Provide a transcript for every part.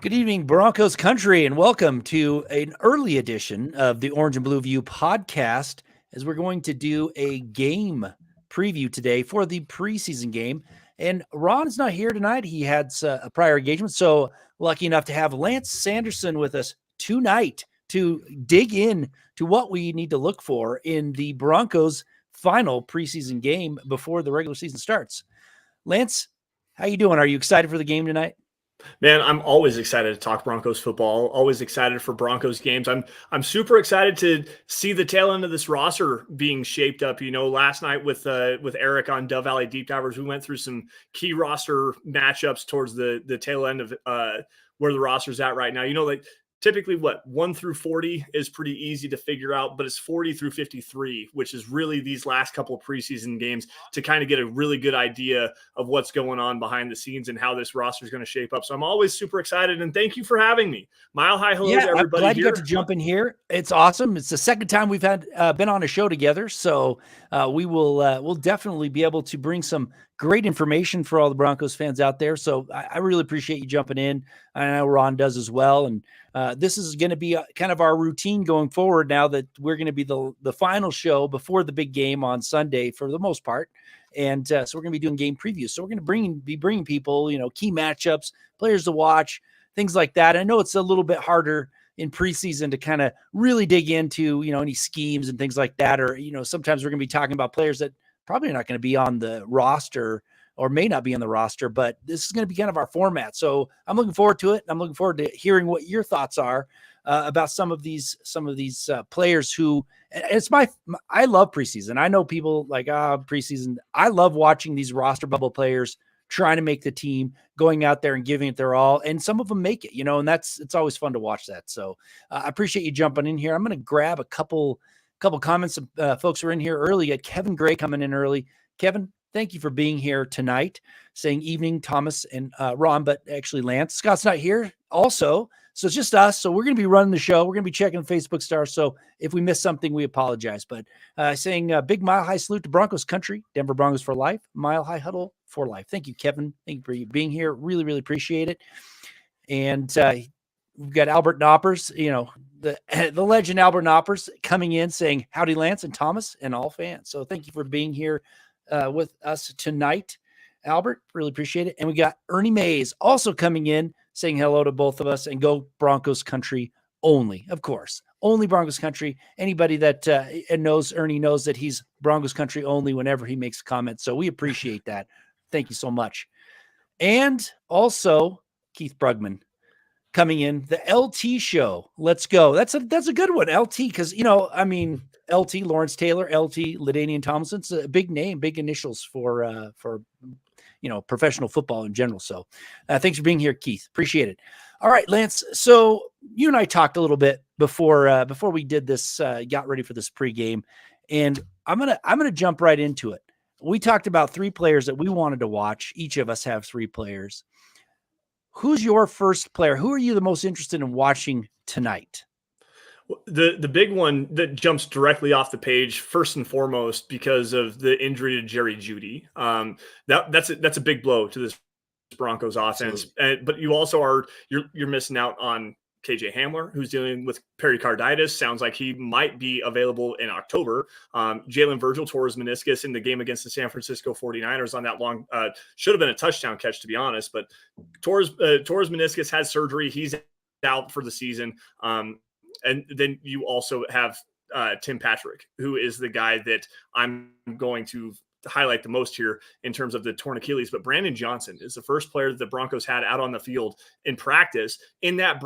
Good evening, Broncos country, and welcome to an early edition of the Orange and Blue View podcast, as we're going to do a game preview today for the preseason game. And Ron's not here tonight. He had a prior engagement, so lucky enough to have Lance Sanderson with us tonight to dig in to what we need to look for in the Broncos' final preseason game before the regular season starts. Lance, how you doing? Are you excited for the game tonight? Man, I'm always excited to talk Broncos football. Always excited for Broncos games. I'm super excited to see the tail end of this roster being shaped up. You know, last night with Eric on Dove Valley Deep Divers, we went through some key roster matchups towards the tail end of where the roster's at right now. You know, like typically what 1 through 40 is pretty easy to figure out, but it's 40 through 53, which is really these last couple of preseason games to kind of get a really good idea of what's going on behind the scenes and how this roster is going to shape up. So I'm always super excited, and thank you for having me. Mile high hello to everybody. I'm glad you got to jump in here. It's awesome. It's the second time we've had been on a show together, so we'll definitely be able to bring some great information for all the Broncos fans out there. So I really appreciate you jumping in. I know Ron does as well, and this is going to be kind of our routine going forward now that we're going to be the final show before the big game on Sunday for the most part. And so we're going to be doing game previews. So we're going to be bringing people, key matchups, players to watch, things like that. I know it's a little bit harder in preseason to kind of really dig into, any schemes and things like that. Or, sometimes we're going to be talking about players that probably not going to be on the roster or may not be on the roster, but this is going to be kind of our format. So I'm looking forward to it. I'm looking forward to hearing what your thoughts are about some of these players who, I love preseason. I know people like, preseason. I love watching these roster bubble players trying to make the team, going out there and giving it their all. And some of them make it, and it's always fun to watch that. So I appreciate you jumping in here. I'm going to grab a couple comments. Folks who are in here early. Got Kevin Gray coming in early. Kevin, thank you for being here tonight. Saying evening, Thomas and Ron, but actually Lance. Scott's not here also. So it's just us. So we're going to be running the show. We're going to be checking Facebook stars. So if we miss something, we apologize. But saying big mile high salute to Broncos country, Denver Broncos for life, mile high huddle for life. Thank you, Kevin. Thank you for being here. Really, really appreciate it. And we've got Albert Knoppers, the legend Albert Knoppers coming in saying howdy, Lance and Thomas and all fans. So thank you for being here with us tonight, Albert. Really appreciate it. And we got Ernie Mays also coming in saying hello to both of us and go Broncos country only, of course. Only Broncos country. Anybody that knows Ernie knows that he's Broncos country only whenever he makes a comment. So we appreciate that. Thank you so much. And also Keith Brugman coming in, the LT show. Let's go. That's a good one, LT, because LT, Lawrence Taylor, LT, LaDainian Tomlinson. It's a big name, big initials for professional football in general. So thanks for being here, Keith. Appreciate it. All right, Lance. So you and I talked a little bit before we did this, got ready for this pregame, and I'm gonna jump right into it. We talked about 3 players that we wanted to watch. Each of us have 3 players. Who's your first player? Who are you the most interested in watching tonight? The big one that jumps directly off the page, first and foremost, because of the injury to Jerry Jeudy. That's a big blow to this Broncos offense. But you also you're missing out on KJ Hamler, who's dealing with pericarditis. Sounds like he might be available in October. Jalen Virgil tore his meniscus in the game against the San Francisco 49ers on that long, should have been a touchdown catch, to be honest, but tore his meniscus, had surgery. He's out for the season. And then you also have Tim Patrick, who is the guy that I'm going to highlight the most here in terms of the torn Achilles. But Brandon Johnson is the first player that the Broncos had out on the field in practice in that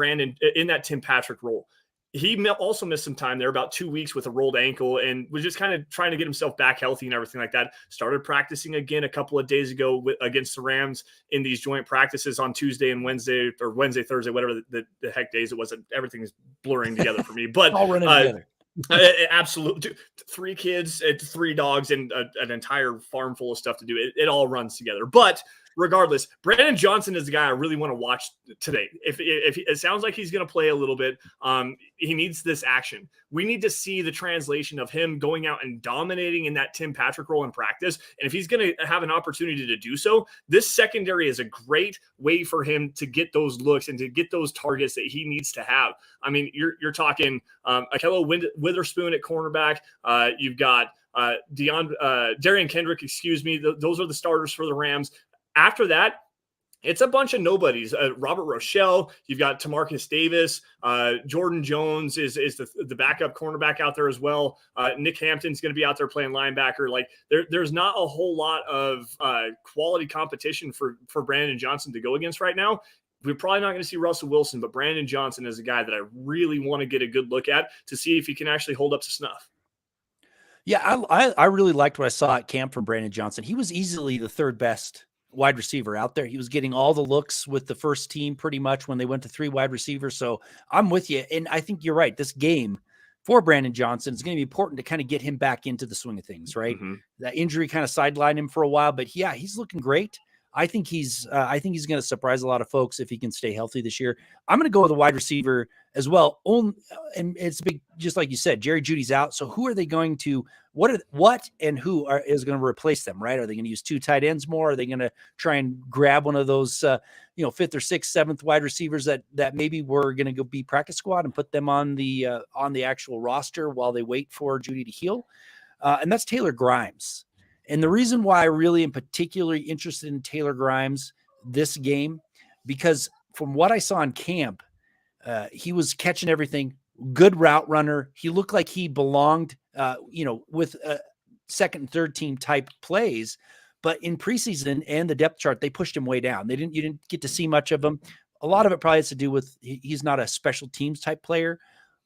Tim Patrick role. He also missed some time there, about 2 weeks with a rolled ankle, and was just kind of trying to get himself back healthy and everything like that. Started practicing again a couple of days ago against the Rams in these joint practices on Tuesday and Wednesday, or Wednesday, Thursday, whatever the heck days it was. Everything's blurring together for me. But all running together. Absolutely. 3 kids, 3 dogs, and an entire farm full of stuff to do. It all runs together. But regardless, Brandon Johnson is the guy I really want to watch today. If it sounds like he's going to play a little bit, he needs this action. We need to see the translation of him going out and dominating in that Tim Patrick role in practice. And if he's going to have an opportunity to do so, this secondary is a great way for him to get those looks and to get those targets that he needs to have. I mean, you're talking Akello Witherspoon at cornerback. You've got Darian Kendrick, those are the starters for the Rams. After that, it's a bunch of nobodies. Robert Rochelle, you've got Tamarcus Davis, Jordan Jones is the backup cornerback out there as well. Nick Hampton's going to be out there playing linebacker. Like there's not a whole lot of quality competition for Brandon Johnson to go against right now. We're probably not going to see Russell Wilson, but Brandon Johnson is a guy that I really want to get a good look at to see if he can actually hold up to snuff. Yeah, I really liked what I saw at camp from Brandon Johnson. He was easily the third best wide receiver out there. He was getting all the looks with the first team pretty much when they went to 3 wide receivers. So I'm with you. And I think you're right. This game for Brandon Johnson is going to be important to kind of get him back into the swing of things, right? Mm-hmm. That injury kind of sidelined him for a while, but yeah, he's looking great. I think he's going to surprise a lot of folks if he can stay healthy this year. I'm going to go with a wide receiver as well. And it's big, just like you said, Jerry Jeudy's out. So who are they going to, what and who is going to replace them, right? Are they going to use 2 tight ends more? Are they going to try and grab one of those, 5th or 6th, 7th wide receivers that maybe were going to go be practice squad and put them on the actual roster while they wait for Jeudy to heal? And that's Taylor Grimes. And the reason why I really am particularly interested in Taylor Grimes this game, because from what I saw in camp, he was catching everything, good route runner. He looked like he belonged, with second and third team type plays. But in preseason and the depth chart, they pushed him way down. You didn't get to see much of him. A lot of it probably has to do with he's not a special teams type player.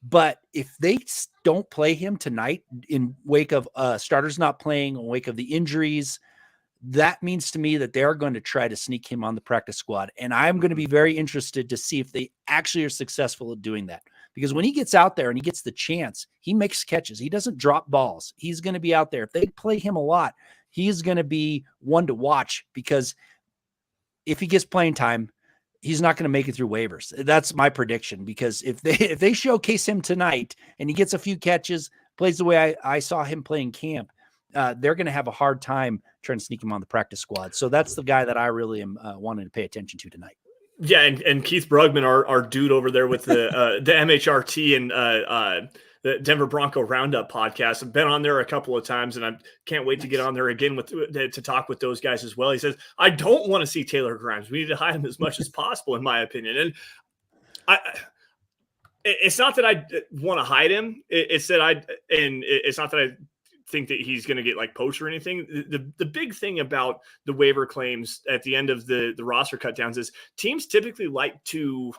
But if they don't play him tonight in wake of starters not playing, in wake of the injuries, that means to me that they are going to try to sneak him on the practice squad. And I'm going to be very interested to see if they actually are successful at doing that. Because when he gets out there and he gets the chance, he makes catches. He doesn't drop balls. He's going to be out there. If they play him a lot, he's going to be one to watch, because if he gets playing time, he's not going to make it through waivers. That's my prediction, because if they showcase him tonight and he gets a few catches, plays the way I saw him playing camp, they're going to have a hard time trying to sneak him on the practice squad. So that's the guy that I really am wanting to pay attention to tonight. Yeah, and Keith Brugman, our dude over there with the MHRT and the Denver Bronco Roundup podcast. I've been on there a couple of times, and I can't wait to get on there again to talk with those guys as well. He says, I don't want to see Taylor Grimes. We need to hide him as much as possible, in my opinion. And it's not that I want to hide him. It's not that I think that he's going to get like poached or anything. The big thing about the waiver claims at the end of the roster cutdowns is teams typically like to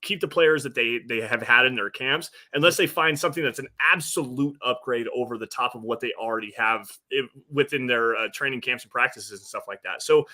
keep the players that they have had in their camps, unless they find something that's an absolute upgrade over the top of what they already have within their training camps and practices and stuff like that. So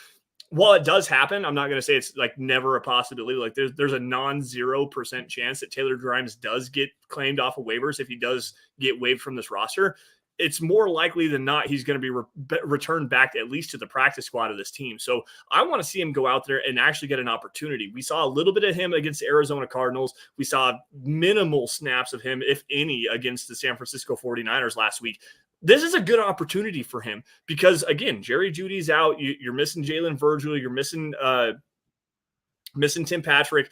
while it does happen, I'm not going to say it's like never a possibility. Like there's a non-0% chance that Taylor Grimes does get claimed off of waivers if he does get waived from this roster. It's more likely than not he's going to be returned back at least to the practice squad of this team. So I want to see him go out there and actually get an opportunity. We saw a little bit of him against the Arizona Cardinals. We saw minimal snaps of him, if any, against the San Francisco 49ers last week. This is a good opportunity for him because, again, Jerry Jeudy's out. You're missing Jalen Virgil. You're missing Tim Patrick.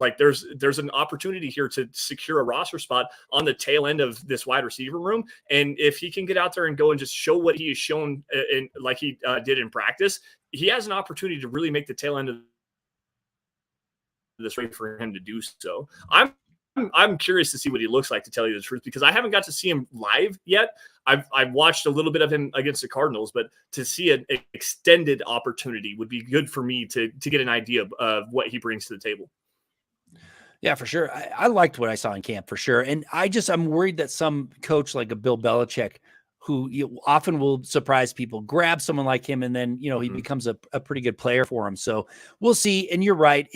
Like there's an opportunity here to secure a roster spot on the tail end of this wide receiver room. And if he can get out there and go and just show what he has shown like he did in practice, he has an opportunity to really make the tail end of this race for him to do so. I'm curious to see what he looks like, to tell you the truth, because I haven't got to see him live yet. I've watched a little bit of him against the Cardinals, but to see an extended opportunity would be good for me to get an idea of what he brings to the table. Yeah, for sure. I liked what I saw in camp for sure. And I'm worried that some coach like a Bill Belichick, who often will surprise people, grab someone like him, and then, he becomes a pretty good player for him. So we'll see. And you're right.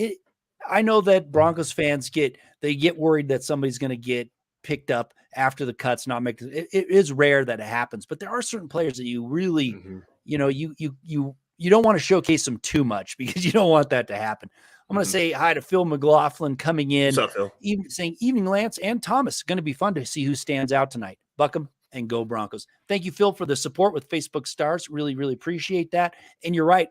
I know that Broncos fans get worried that somebody's going to get picked up after the cuts, not make it is rare that it happens, but there are certain players that you really you know, you don't want to showcase him too much because you don't want that to happen. I'm going to say hi to Phil McLaughlin coming in. What's up, Phil? Even saying evening, Lance and Thomas. Going to be fun to see who stands out tonight. Buckham and go Broncos. Thank you, Phil, for the support with Facebook Stars. Really, really appreciate that. And you're right.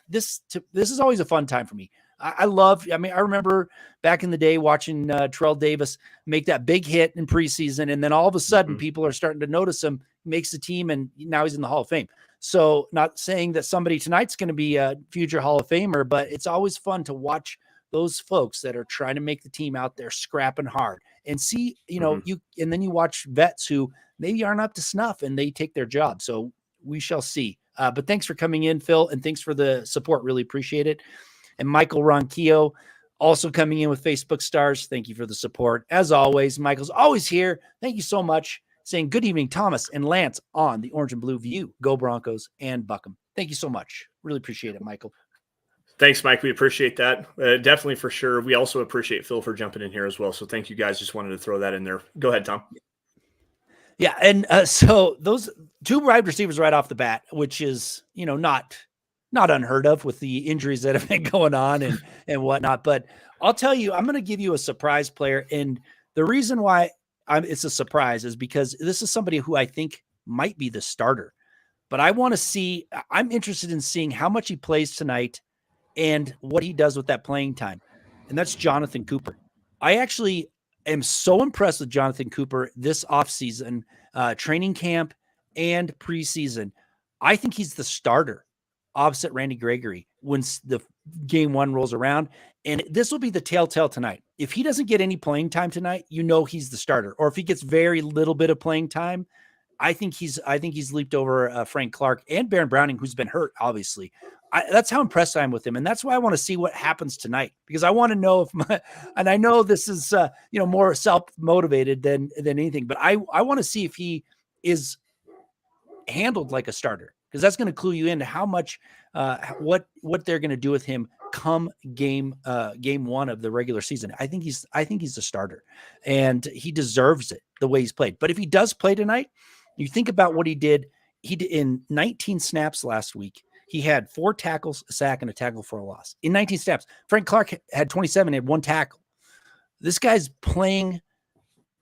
This is always a fun time for me. I remember back in the day watching Terrell Davis make that big hit in preseason, and then all of a sudden people are starting to notice him, makes the team, and now he's in the Hall of Fame. So not saying that somebody tonight's going to be a future Hall of Famer, but it's always fun to watch those folks that are trying to make the team out there scrapping hard and see, and then you watch vets who maybe aren't up to snuff and they take their job. So we shall see. But thanks for coming in, Phil, and thanks for the support. Really appreciate it. And Michael Ronquillo also coming in with Facebook Stars. Thank you for the support. As always, Michael's always here. Thank you so much. Saying good evening, Thomas and Lance on the Orange and Blue View. Go Broncos and Buckham. Thank you so much. Really appreciate it, Michael. Thanks, Mike. We appreciate that. Definitely for sure. We also appreciate Phil for jumping in here as well. So thank you guys. Just wanted to throw that in there. Go ahead, Tom. Yeah. And so those two wide receivers right off the bat, which is, not unheard of with the injuries that have been going on and whatnot. But I'll tell you, I'm going to give you a surprise player. And the reason why it's a surprise is because this is somebody who I think might be the starter. But I'm interested in seeing how much he plays tonight and what he does with that playing time. And that's Jonathan Cooper. I actually am so impressed with Jonathan Cooper this offseason, training camp and preseason. I think he's the starter opposite Randy Gregory when the game one rolls around. And this will be the telltale tonight. If he doesn't get any playing time tonight, he's the starter. Or if he gets very little bit of playing time, I think he's leaped over Frank Clark and Baron Browning, who's been hurt, obviously. That's how impressed I am with him. And that's why I want to see what happens tonight, because I want to know and I know this is, more self-motivated than anything, but I want to see if he is handled like a starter, because that's going to clue you into how much, what they're going to do with him come game one of the regular season. I think he's a starter, and he deserves it the way he's played. But if he does play tonight, you think about what he did. He did in 19 snaps last week. He had 4 tackles, a sack, and a tackle for a loss in 19 snaps. Frank Clark had 27, had 1 tackle. This guy's playing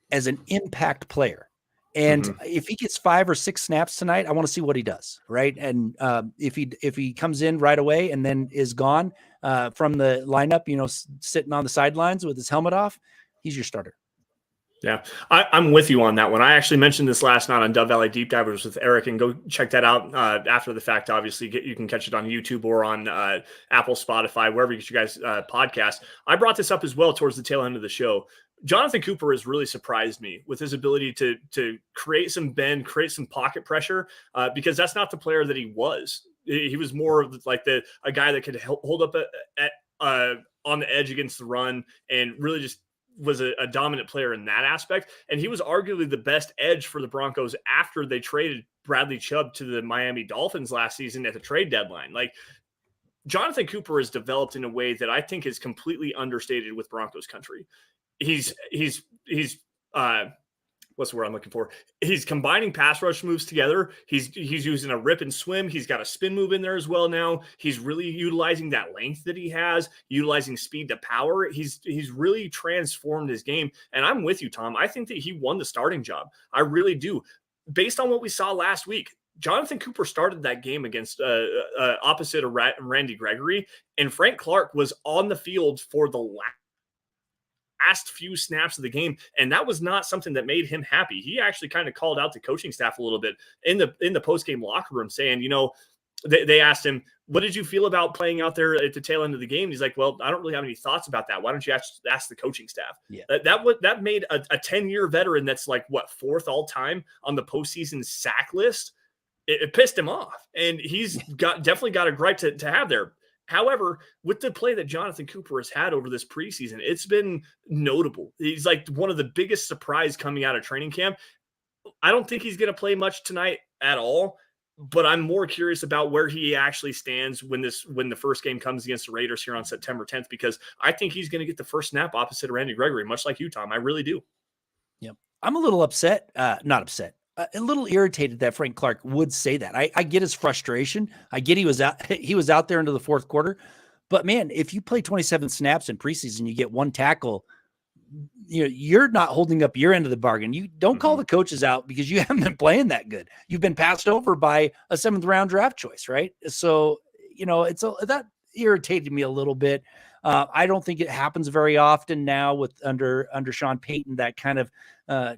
as an impact player. And if he gets 5 or 6 snaps tonight, I want to see what he does. Right. And if he comes in right away and then is gone from the lineup, sitting on the sidelines with his helmet off, he's your starter. Yeah, I'm with you on that one. I actually mentioned this last night on Dove Valley Deep Divers with Eric, and go check that out after the fact. Obviously, you can catch it on YouTube or on Apple, Spotify, wherever you get you guys podcast. I brought this up as well towards the tail end of the show. Jonathan Cooper has really surprised me with his ability to create some bend, create some pocket pressure, because that's not the player that he was. He was more of like a guy that could hold up on the edge against the run and really just was a dominant player in that aspect. And he was arguably the best edge for the Broncos after they traded Bradley Chubb to the Miami Dolphins last season at the trade deadline. Like, Jonathan Cooper is developed in a way that I think is completely understated with Broncos country. He's what's the word I'm looking for? He's combining pass rush moves together. He's using a rip and swim. He's got a spin move in there as well now. He's really utilizing that length that he has, utilizing speed to power. He's really transformed his game. And I'm with you, Tom. I think that he won the starting job. I really do. Based on what we saw last week, Jonathan Cooper started that game against opposite of Randy Gregory, and Frank Clark was on the field for the last few snaps of the game, and that was not something that made him happy. He actually kind of called out the coaching staff a little bit in the post-game locker room, saying, they asked him, what did you feel about playing out there at the tail end of the game? And he's like, well, I don't really have any thoughts about that. Why don't you ask the coaching staff? Yeah. That made a 10-year veteran that's like, what, 4th all-time on the postseason sack list? It pissed him off, and he's definitely got a gripe to have there. However, with the play that Jonathan Cooper has had over this preseason, it's been notable. He's like one of the biggest surprise coming out of training camp. I don't think he's going to play much tonight at all, but I'm more curious about where he actually stands when the first game comes against the Raiders here on September 10th, because I think he's going to get the first snap opposite of Randy Gregory, much like you, Tom. I really do. Yep. I'm a little upset. Not upset. a little irritated that Frank Clark would say that. I get his frustration. I get he was out there into the fourth quarter. But man, if you play 27 snaps in preseason, you get one tackle, you're not holding up your end of the bargain. You don't call the coaches out because you haven't been playing that good. You've been passed over by a 7th round draft choice, right? So, that irritated me a little bit. I don't think it happens very often now with under Sean Payton, that kind of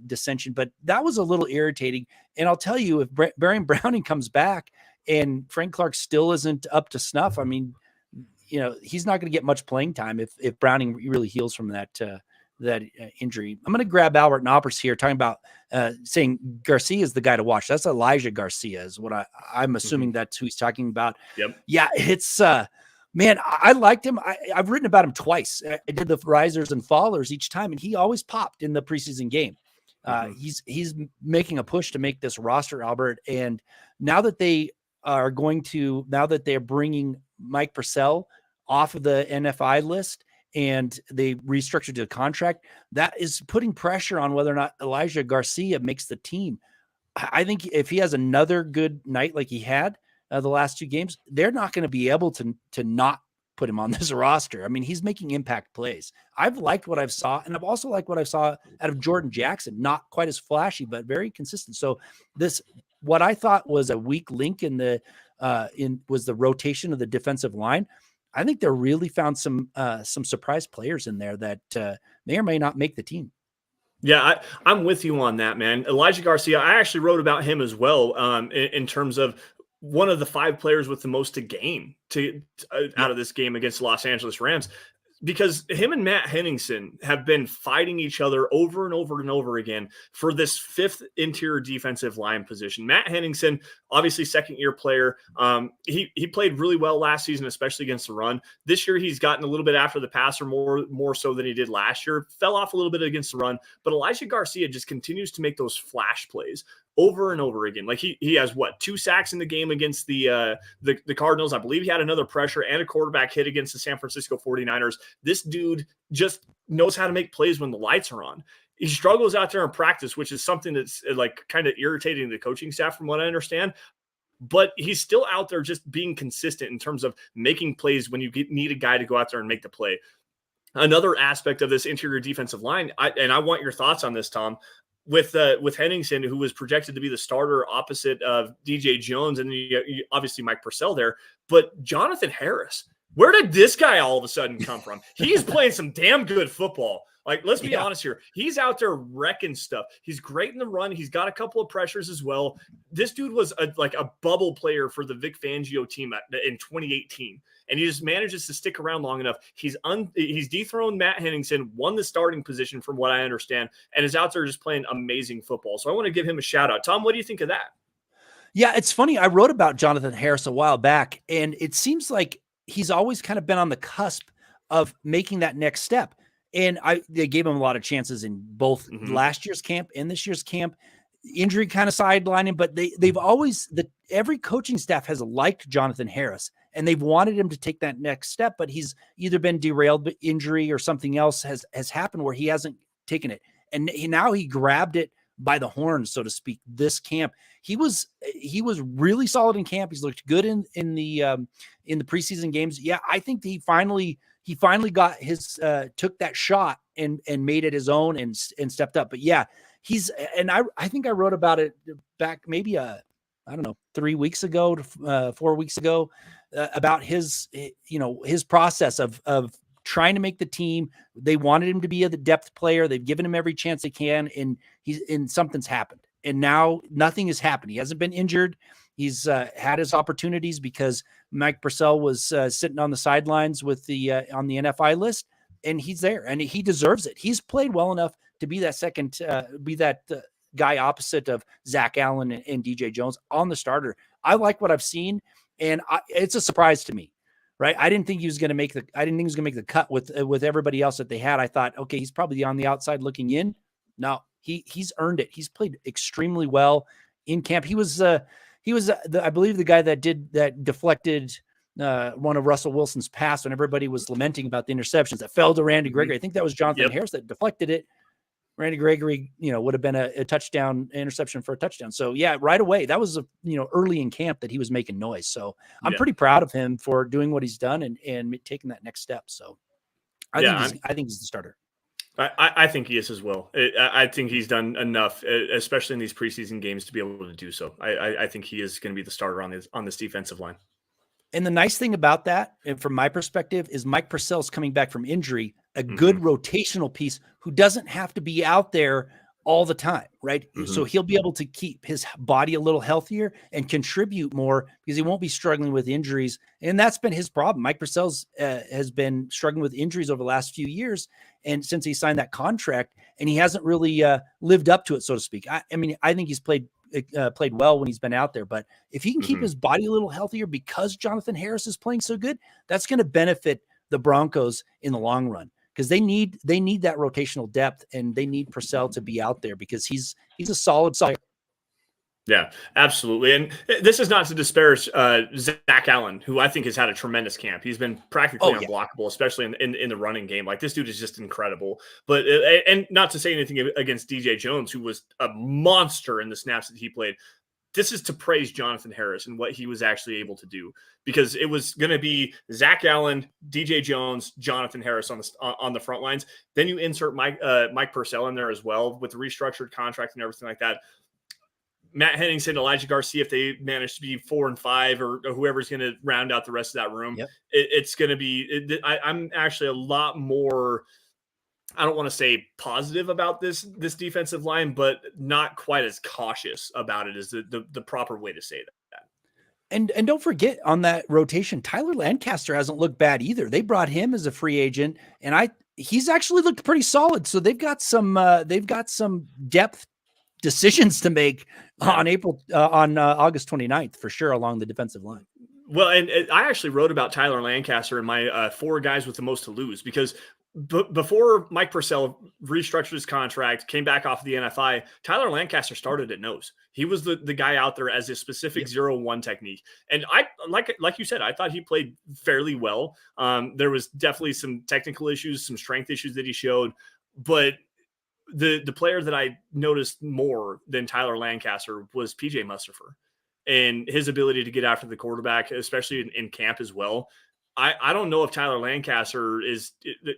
dissension, but that was a little irritating. And I'll tell you, if Baron Browning comes back and Frank Clark still isn't up to snuff, I mean, he's not going to get much playing time if Browning really heals from that injury. I'm going to grab Albert Knoppers here, talking about saying Garcia is the guy to watch. That's Elijah Garcia is what I'm assuming that's who he's talking about. Yep. Yeah, it's man, I liked him. I've written about him twice. I did the risers and fallers each time, and he always popped in the preseason game. He's making a push to make this roster, Albert. And now that they're bringing Mike Purcell off of the NFI list and they restructured the contract, that is putting pressure on whether or not Elijah Garcia makes the team. I think if he has another good night like he had the last 2 games, they're not going to be able to not put him on this roster. I mean, he's making impact plays. I've liked what I've saw, and I've also liked what I saw out of Jordan Jackson. Not quite as flashy, but very consistent. So what I thought was a weak link was the rotation of the defensive line. I think they really found some surprise players in there that may or may not make the team. Yeah, I'm with you on that, man. Elijah Garcia, I actually wrote about him as well in terms of one of the 5 players with the most to gain out of this game against the Los Angeles Rams, because him and Matt Henningsen have been fighting each other over and over and over again for this 5th interior defensive line position. Matt Henningsen, obviously second-year player. He played really well last season, especially against the run. This year, he's gotten a little bit after the passer, more so than he did last year. Fell off a little bit against the run, but Elijah Garcia just continues to make those flash plays over and over again. Like he has 2 sacks in the game against the Cardinals. I believe he had another pressure and a quarterback hit against the San Francisco 49ers. This dude just knows how to make plays when the lights are on. He struggles out there in practice, which is something that's like kind of irritating the coaching staff from what I understand. But he's still out there just being consistent in terms of making plays when you need a guy to go out there and make the play. Another aspect of this interior defensive line, I want your thoughts on this, Tom, with Henningsen, who was projected to be the starter opposite of DJ Jones, and obviously Mike Purcell there, but Jonathan Harris, where did this guy all of a sudden come from? He's playing some damn good football. Like, let's be honest here. He's out there wrecking stuff. He's great in the run. He's got a couple of pressures as well. This dude was a bubble player for the Vic Fangio team in 2018. And he just manages to stick around long enough. He's dethroned Matt Henningsen, won the starting position from what I understand, and is out there just playing amazing football. So I want to give him a shout out. Tom, what do you think of that? Yeah, it's funny. I wrote about Jonathan Harris a while back, and it seems like he's always kind of been on the cusp of making that next step. And they gave him a lot of chances in both last year's camp and this year's camp. Injury kind of sidelined him, but they've always every coaching staff has liked Jonathan Harris, and they've wanted him to take that next step, but he's either been derailed by injury or something else has happened where he hasn't taken it. And now he grabbed it by the horns, so to speak. This camp, he was really solid in camp. He's looked good in the preseason games. Yeah, I think he finally got his took that shot and made it his own and stepped up. But yeah, I think I wrote about it back maybe 3 weeks ago to 4 weeks ago about his process of trying to make the team. They wanted him to be a depth player. They've given him every chance they can, and something's happened. And now nothing has happened. He hasn't been injured. He's had his opportunities because Mike Purcell was sitting on the sidelines with on the NFI list, and he's there, and he deserves it. He's played well enough to be that guy opposite of Zach Allen and DJ Jones on the starter. I like what I've seen, and it's a surprise to me, right? I didn't think he was going to make the cut with everybody else that they had. I thought, okay, he's probably on the outside looking in. No, he's earned it. He's played extremely well in camp. He was I believe the guy that deflected one of Russell Wilson's pass when everybody was lamenting about the interceptions that fell to Randy Gregory. I think that was Jonathan Harris that deflected it. Randy Gregory, would have been a touchdown interception for a touchdown. So yeah, right away, that was early in camp that he was making noise. So I'm pretty proud of him for doing what he's done and taking that next step. So I think he's the starter. I think he is as well. I think he's done enough, especially in these preseason games, to be able to do so. I think he is going to be the starter on this defensive line. And the nice thing about that, and from my perspective, is Mike Purcell's coming back from injury, a good rotational piece who doesn't have to be out there all the time, right? So he'll be able to keep his body a little healthier and contribute more because he won't be struggling with injuries. And that's been his problem. Mike Purcell's has been struggling with injuries over the last few years. And since he signed that contract, and he hasn't really lived up to it, so to speak. I think he's played well when he's been out there, but if he can keep his body a little healthier because Jonathan Harris is playing so good, that's going to benefit the Broncos in the long run because they need that rotational depth and they need Purcell to be out there because he's a solid player. Yeah, absolutely. And this is not to disparage Zach Allen, who I think has had a tremendous camp. He's been practically unblockable, especially in the running game. Like, this dude is just incredible. But and not to say anything against DJ Jones, who was a monster in the snaps that he played. This is to praise Jonathan Harris and what he was actually able to do, because it was going to be Zach Allen, DJ Jones, Jonathan Harris on the front lines. Then you insert Mike Purcell in there as well with the restructured contract and everything like that. Matt Henningsen, Elijah Garcia, if they manage to be 4 and 5, or whoever's going to round out the rest of that room, it's going to be. I'm actually a lot more. I don't want to say positive about this defensive line, but not quite as cautious about it as the proper way to say that. And don't forget on that rotation, Tyler Lancaster hasn't looked bad either. They brought him as a free agent, and he's actually looked pretty solid. So they've got some depth decisions to make on August 29th for sure along the defensive line. Well, and I actually wrote about Tyler Lancaster in my 4 guys with the most to lose, because before Mike Purcell restructured his contract, came back off of the NFI, Tyler Lancaster started at nose. He was the guy out there as a specific 0-1 technique. And I like you said, I thought he played fairly well. There was definitely some technical issues, some strength issues that he showed, but the player that I noticed more than Tyler Lancaster was PJ Mustipher, and his ability to get after the quarterback, especially in camp as well. I don't know if Tyler Lancaster is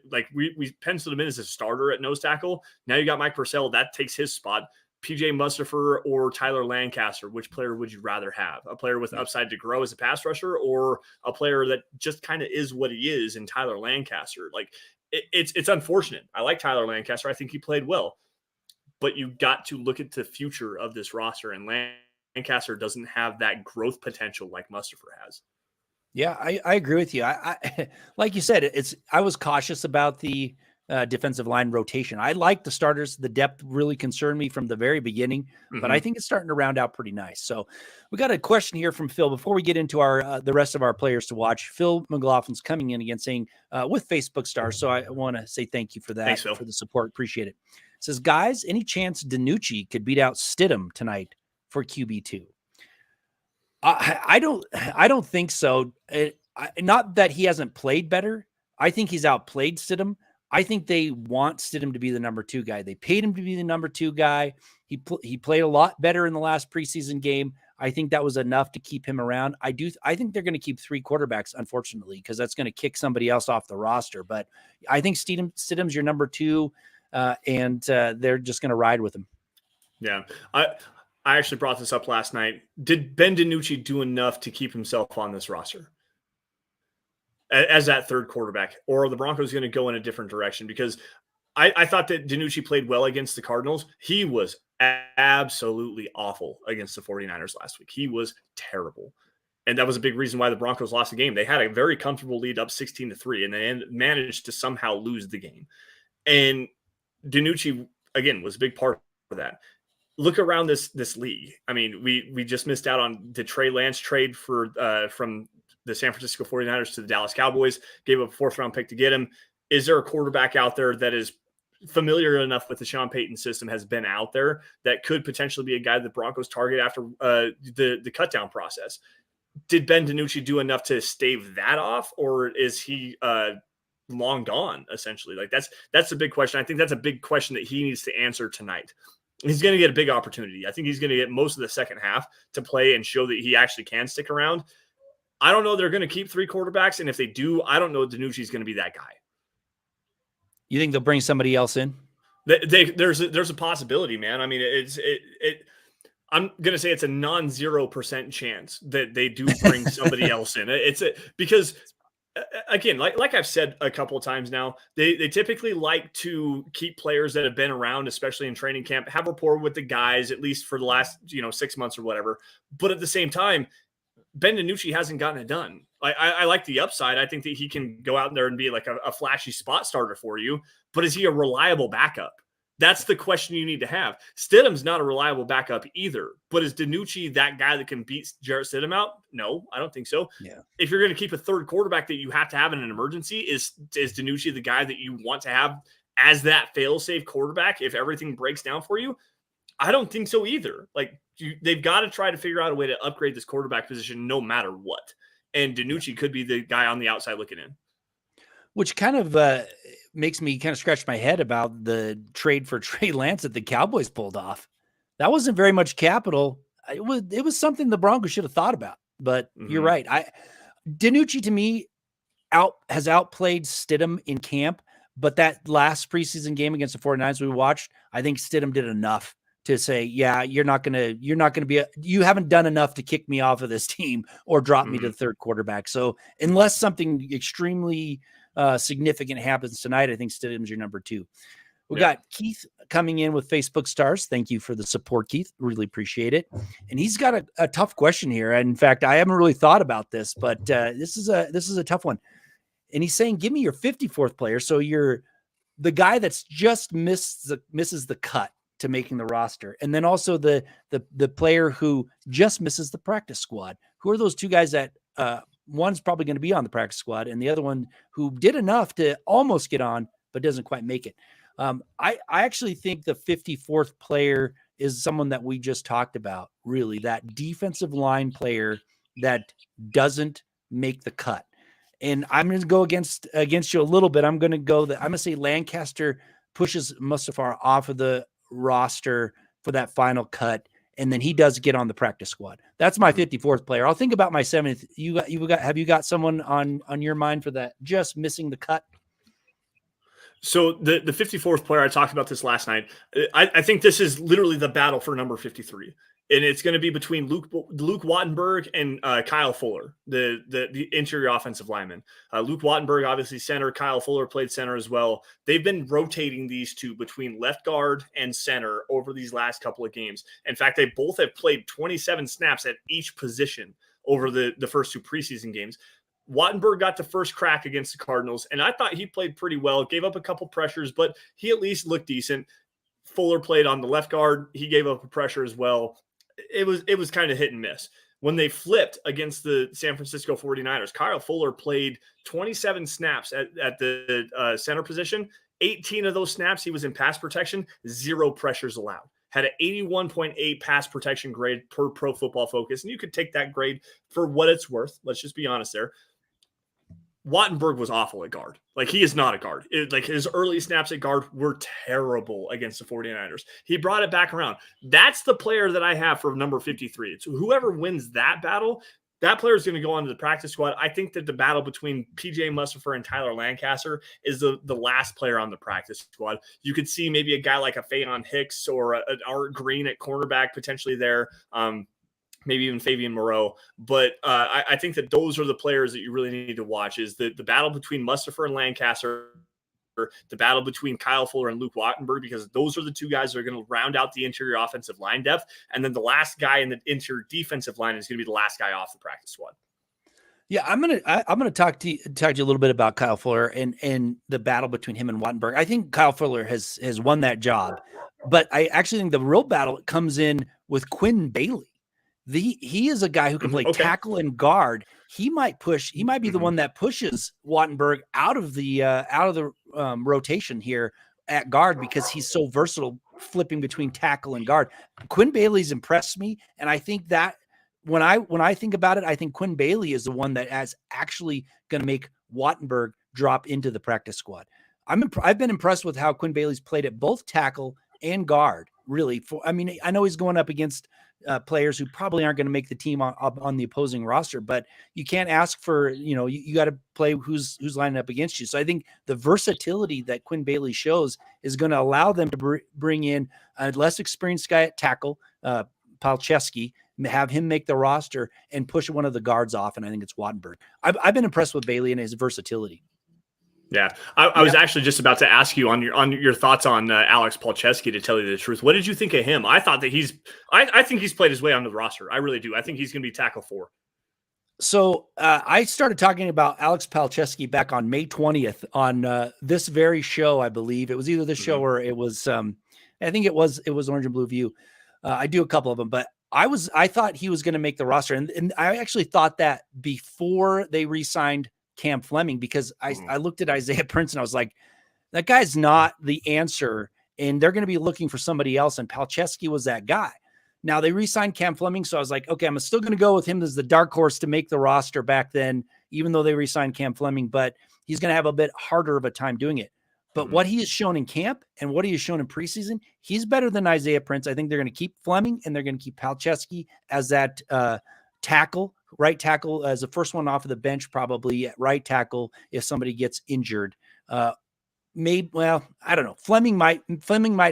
like, we penciled him in as a starter at nose tackle. Now you got Mike Purcell, that takes his spot. PJ Mustipher or Tyler Lancaster, which player would you rather have? A player with upside to grow as a pass rusher, or a player that just kind of is what he is in Tyler Lancaster? Like, it's unfortunate. I like Tyler Lancaster. I think he played well, but you got to look at the future of this roster, and Lancaster doesn't have that growth potential like Mustipher has. Yeah, I agree with you. I like you said, I was cautious about the defensive line rotation. I like the starters. The depth really concerned me from the very beginning, but I think it's starting to round out pretty nice. So we got a question here from Phil before we get into our the rest of our players to watch. Phil McLaughlin's coming in again saying with Facebook stars. So I want to say thank you for that. Thanks, Phil. For the support. Appreciate it. Says, guys, any chance DiNucci could beat out Stidham tonight for QB2? I don't think so. Not that he hasn't played better. I think he's outplayed Stidham. I think they want Stidham to be the number 2 guy. They paid him to be the number 2 guy. He played a lot better in the last preseason game. I think that was enough to keep him around. I think they're going to keep 3 quarterbacks, unfortunately, because that's going to kick somebody else off the roster. But I think Stidham's your number 2, and they're just going to ride with him. Yeah. I actually brought this up last night. Did Ben DiNucci do enough to keep himself on this roster as that 3rd quarterback, or are the Broncos going to go in a different direction? Because I thought that DiNucci played well against the Cardinals. He was absolutely awful against the 49ers last week. He was terrible. And that was a big reason why the Broncos lost the game. They had a very comfortable lead up 16-3, and they managed to somehow lose the game. And DiNucci, again, was a big part of that. Look around this league. I mean, we just missed out on the Trey Lance trade for from the San Francisco 49ers to the Dallas Cowboys, gave up a 4th-round pick to get him. Is there a quarterback out there that is familiar enough with the Sean Payton system, has been out there, that could potentially be a guy that the Broncos target after the cutdown process? Did Ben DiNucci do enough to stave that off, or is he long gone, essentially. Like that's a big question. I think that's a big question that he needs to answer tonight. He's going to get a big opportunity. I think he's going to get most of the second half to play and show that he actually can stick around. I don't know they're going to keep 3 quarterbacks, and if they do, I don't know DiNucci's going to be that guy. You think they'll bring somebody else in? There's a possibility, man. I mean, I'm going to say it's a non-0% chance that they do bring somebody else in. Because again, like I've said a couple of times now, they typically like to keep players that have been around, especially in training camp, have rapport with the guys, at least for the last, 6 months or whatever. But at the same time, Ben DiNucci hasn't gotten it done. I like the upside. I think that he can go out there and be like a flashy spot starter for you, but is he a reliable backup? That's the question you need to have. Stidham's not a reliable backup either, but is DiNucci that guy that can beat Jarrett Stidham out? No, I don't think so. Yeah. If you're going to keep a third quarterback that you have to have in an emergency, is DiNucci the guy that you want to have as that fail-safe quarterback if everything breaks down for you? I don't think so either. Like, they've got to try to figure out a way to upgrade this quarterback position no matter what. And DiNucci could be the guy on the outside looking in. Which kind of makes me kind of scratch my head about the trade for Trey Lance that the Cowboys pulled off. That wasn't very much capital. It was something the Broncos should have thought about. But you're right. DiNucci to me has outplayed Stidham in camp. But that last preseason game against the 49ers we watched, I think Stidham did enough to say, yeah, you haven't done enough to kick me off of this team or drop me to the third quarterback. So unless something extremely significant happens tonight, I think Stidham's your number 2. We got Keith coming in with Facebook stars. Thank you for the support, Keith. Really appreciate it. And he's got a tough question here. And in fact, I haven't really thought about this, but this is a tough one. And he's saying, give me your 54th player. So you're the guy that's just misses the cut to making the roster. And then also the player who just misses the practice squad. Who are those two guys that one's probably going to be on the practice squad and the other one who did enough to almost get on, but doesn't quite make it. I actually think the 54th player is someone that we just talked about, really, that defensive line player that doesn't make the cut. And I'm going to go against you a little bit. I'm going to say Lancaster pushes Mustafar off of the roster for that final cut, and then he does get on the practice squad. That's my 54th player. I'll think about my 7th. Have you got someone on your mind for that just missing the cut? So the 54th player, I talked about this last night. I think this is literally the battle for number 53. And it's going to be between Luke Wattenberg and Kyle Fuller, the interior offensive lineman. Luke Wattenberg, obviously center. Kyle Fuller played center as well. They've been rotating these two between left guard and center over these last couple of games. In fact, they both have played 27 snaps at each position over the first 2 preseason games. Wattenberg got the first crack against the Cardinals, and I thought he played pretty well. Gave up a couple pressures, but he at least looked decent. Fuller played on the left guard. He gave up a pressure as well. It was kind of hit and miss. When they flipped against the San Francisco 49ers, Kyle Fuller played 27 snaps at the center position. 18 of those snaps, he was in pass protection, 0 pressures allowed. Had an 81.8 pass protection grade per Pro Football Focus. And you could take that grade for what it's worth. Let's just be honest there. Wattenberg was awful at guard. Like, he is not a guard. His early snaps at guard were terrible against the 49ers. He brought it back around. That's the player that I have for number 53. It's whoever wins that battle, that player is going to go onto the practice squad. I think that the battle between PJ Mustipher and Tyler Lancaster is the last player on the practice squad. You could see maybe a guy like a Fayon Hicks or an Art Green at cornerback potentially there. Maybe even Fabian Moreau. But I think that those are the players that you really need to watch, is the battle between Mustipher and Lancaster, the battle between Kyle Fuller and Luke Wattenberg, because those are the 2 guys that are going to round out the interior offensive line depth. And then the last guy in the interior defensive line is going to be the last guy off the practice squad. Yeah, I'm gonna talk to you a little bit about Kyle Fuller and the battle between him and Wattenberg. I think Kyle Fuller has won that job, but I actually think the real battle comes in with Quinn Bailey. He is a guy who can play tackle and guard. He might be the one that pushes Wattenberg out of the rotation here at guard, because he's so versatile, flipping between tackle and guard. Quinn Bailey's impressed me, and I think that when I think about it, I think Quinn Bailey is the one that is actually going to make Wattenberg drop into the practice squad. I've been impressed with how Quinn Bailey's played at both tackle and guard. Really, I know he's going up against players who probably aren't going to make the team on the opposing roster, but you can't ask for, you got to play who's lining up against you. So I think the versatility that Quinn Bailey shows is going to allow them to bring in a less experienced guy at tackle, Palczewski, have him make the roster and push one of the guards off. And I think it's Wattenberg. I've been impressed with Bailey and his versatility. Yeah, I was actually just about to ask you on your thoughts on Alex Palczewski, to tell you the truth. What did you think of him? I thought that I think he's played his way onto the roster. I really do. I think he's going to be tackle 4. So I started talking about Alex Palczewski back on May 20th on this very show. I believe it was either this show or it was, I think it was Orange and Blue View. I do a couple of them, but I thought he was going to make the roster. And I actually thought that before they re-signed Cam Fleming, because I looked at Isaiah Prince and I was like, that guy's not the answer, and they're going to be looking for somebody else. And Palczewski was that guy. Now they re-signed Cam Fleming. So I was like, okay, I'm still going to go with him as the dark horse to make the roster back then, even though they re-signed Cam Fleming, but he's going to have a bit harder of a time doing it. But what he has shown in camp and what he has shown in preseason, he's better than Isaiah Prince. I think they're going to keep Fleming and they're going to keep Palczewski as that right tackle, as the first one off of the bench, probably at right tackle if somebody gets injured. I don't know. Fleming might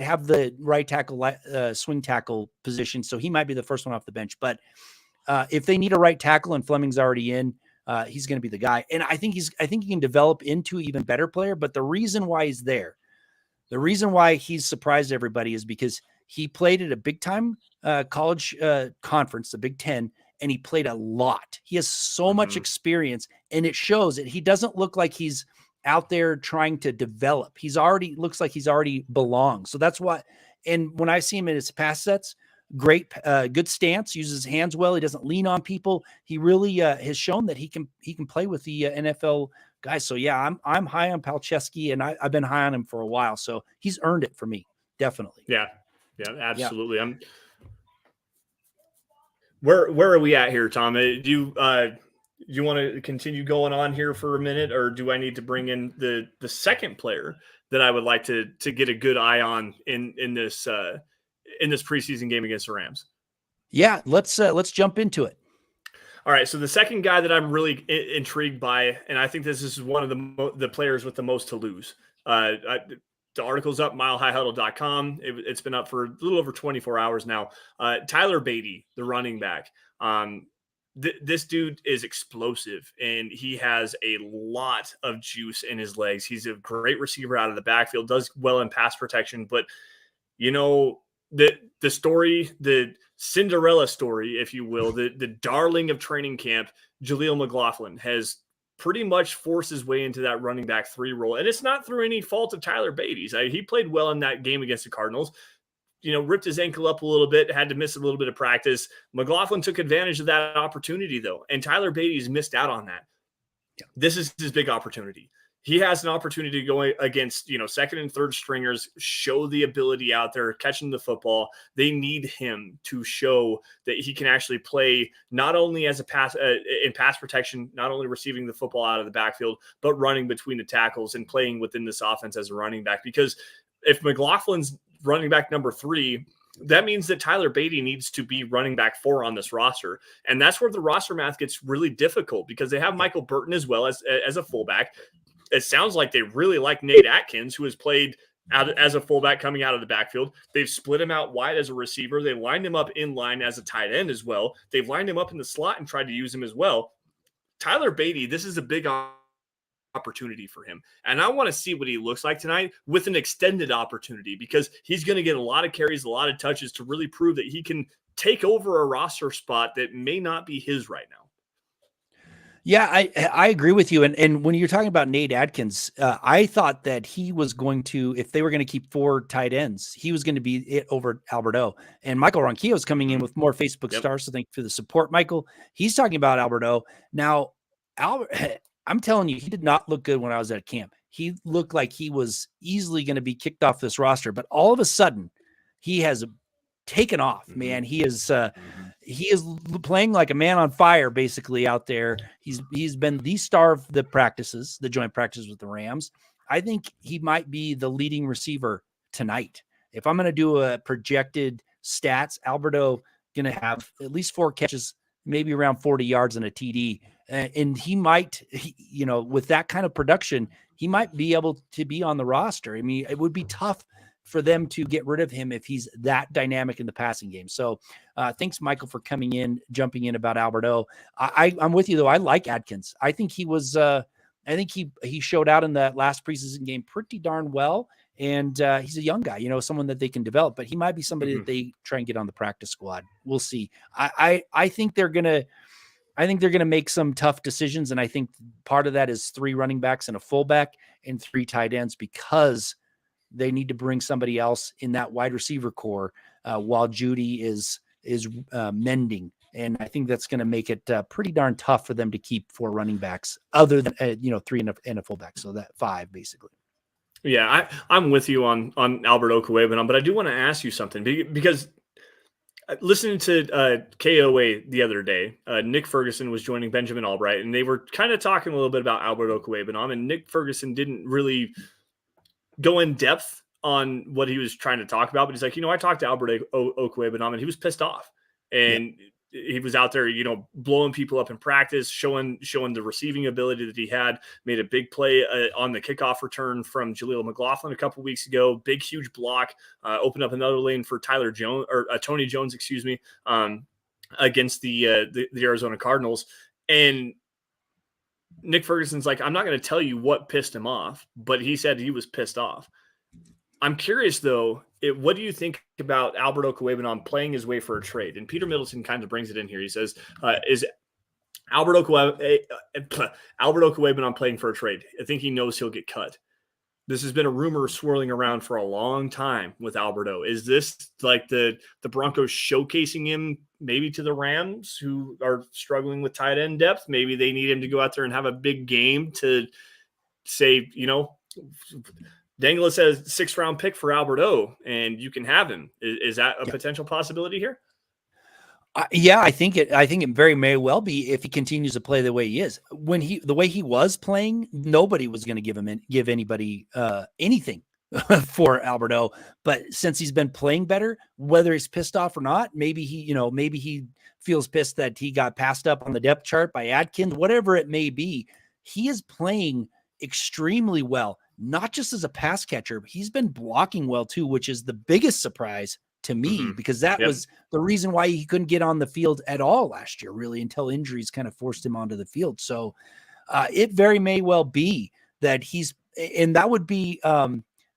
have the right tackle, swing tackle position, so he might be the first one off the bench. But if they need a right tackle and Fleming's already in, he's going to be the guy. And I think he can develop into an even better player. But the reason why he's there, the reason why he's surprised everybody, is because he played at a big time college conference, the Big Ten, and he played a lot. He has so much experience, and it shows that he doesn't look like he's out there trying to develop. Looks like he's already belongs. So that's why. And when I see him in his pass sets, great, good stance, uses his hands well. He doesn't lean on people. He really has shown that he can play with the NFL guys. So yeah, I'm high on Palczewski, and I've been high on him for a while. So he's earned it for me. Definitely. Yeah, absolutely. Yeah. Where are we at here, Tom? Do you want to continue going on here for a minute, or do I need to bring in the second player that I would like to get a good eye on in this preseason game against the Rams? Yeah, let's jump into it. All right, so the second guy that I'm really intrigued by, and I think this is one of the players with the most to lose. The article's up, milehighhuddle.com. It's been up for a little over 24 hours now. Tyler Beatty, the running back. This dude is explosive, and he has a lot of juice in his legs. He's a great receiver out of the backfield, does well in pass protection. But, the story, the Cinderella story, if you will, the darling of training camp, Jaleel McLaughlin, has pretty much forced his way into that running back 3 role. And it's not through any fault of Tyler Beatty's. He played well in that game against the Cardinals, ripped his ankle up a little bit, had to miss a little bit of practice. McLaughlin took advantage of that opportunity, though, and Tyler Beatty's missed out on that. Yeah. This is his big opportunity. He has an opportunity to go against, second and third stringers, show the ability out there, catching the football. They need him to show that he can actually play not only as in pass protection, not only receiving the football out of the backfield, but running between the tackles and playing within this offense as a running back. Because if McLaughlin's running back number 3, that means that Tyler Beatty needs to be running back 4 on this roster. And that's where the roster math gets really difficult, because they have Michael Burton as well as a fullback. It sounds like they really like Nate Atkins, who has played as a fullback coming out of the backfield. They've split him out wide as a receiver. They lined him up in line as a tight end as well. They've lined him up in the slot and tried to use him as well. Tyler Beatty, this is a big opportunity for him. And I want to see what he looks like tonight with an extended opportunity, because he's going to get a lot of carries, a lot of touches to really prove that he can take over a roster spot that may not be his right now. Yeah, I agree with you. And when you're talking about Nate Atkins, I thought that he was going to, if they were going to keep 4 tight ends, he was going to be it over Alberto. And Michael Ronquillo is coming in with more Facebook stars. So thank you for the support, Michael. He's talking about Alberto. Now, I'm telling you, he did not look good when I was at camp. He looked like he was easily going to be kicked off this roster. But all of a sudden, he has taken off, man. He is playing like a man on fire, basically out there. He's been the star of the practices, the joint practices with the Rams. I think he might be the leading receiver tonight. If I'm going to do a projected stats, Alberto going to have at least 4 catches, maybe around 40 yards and a TD. And he might, with that kind of production, he might be able to be on the roster. I mean, it would be tough for them to get rid of him if he's that dynamic in the passing game. So thanks, Michael, for jumping in about Alberto. I'm with you, though. I like Adkins. I think he was, I think he showed out in that last preseason game pretty darn well. And he's a young guy, someone that they can develop, but he might be somebody that they try and get on the practice squad. We'll see. I think they're going to make some tough decisions. And I think part of that is 3 running backs and a fullback and 3 tight ends, because they need to bring somebody else in that wide receiver core while Judy is mending. And I think that's going to make it pretty darn tough for them to keep 4 running backs other than, 3 and a fullback. So that 5 basically. Yeah, I'm with you on Albert Okwuegbunam, but I do want to ask you something, because listening to KOA the other day, Nick Ferguson was joining Benjamin Albright, and they were kind of talking a little bit about Albert Okwuegbunam, and Nick Ferguson didn't really go in depth on what he was trying to talk about, but he's like, I talked to Albert Okwuegbunam, and he was pissed off, and he was out there, blowing people up in practice, showing the receiving ability that he had. Made a big play on the kickoff return from Jaleel McLaughlin a couple of weeks ago. Big, huge block, opened up another lane for Tony Jones, against the Arizona Cardinals. And Nick Ferguson's like, I'm not going to tell you what pissed him off, but he said he was pissed off. I'm curious, though, what do you think about Albert Okwuegbunam playing his way for a trade? And Peter Middleton kind of brings it in here. He says, is Albert Okwuegbunam playing for a trade? I think he knows he'll get cut. This has been a rumor swirling around for a long time with Alberto. Is this like the Broncos showcasing him maybe to the Rams, who are struggling with tight end depth? Maybe they need him to go out there and have a big game to say, Dangler says 6th round pick for Alberto, and you can have him. Is that a potential possibility here? Yeah, I think it very may well be if he continues to play the way he is. The way he was playing, nobody was going to give anybody anything for Alberto. But since he's been playing better, whether he's pissed off or not, maybe he feels pissed that he got passed up on the depth chart by Adkins, whatever it may be. He is playing extremely well, not just as a pass catcher, but he's been blocking well too, which is the biggest surprise to me, because that was the reason why he couldn't get on the field at all last year, really, until injuries kind of forced him onto the field. So it very may well be that and that would be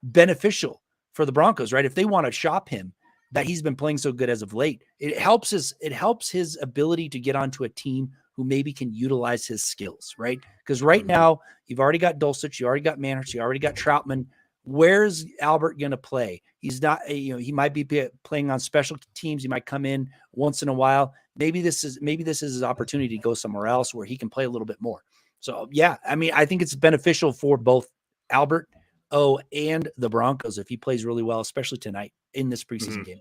beneficial for the Broncos, right? If they want to shop him, that he's been playing so good as of late, it helps his ability to get onto a team who maybe can utilize his skills, right? Because right now you've already got Dulcich, you already got Manhurst, you already got Troutman. Where's Albert going to play? He's not, he might be playing on special teams. He might come in once in a while. Maybe this is his opportunity to go somewhere else where he can play a little bit more. So yeah, I mean, I think it's beneficial for both Albert and the Broncos if he plays really well, especially tonight in this preseason game.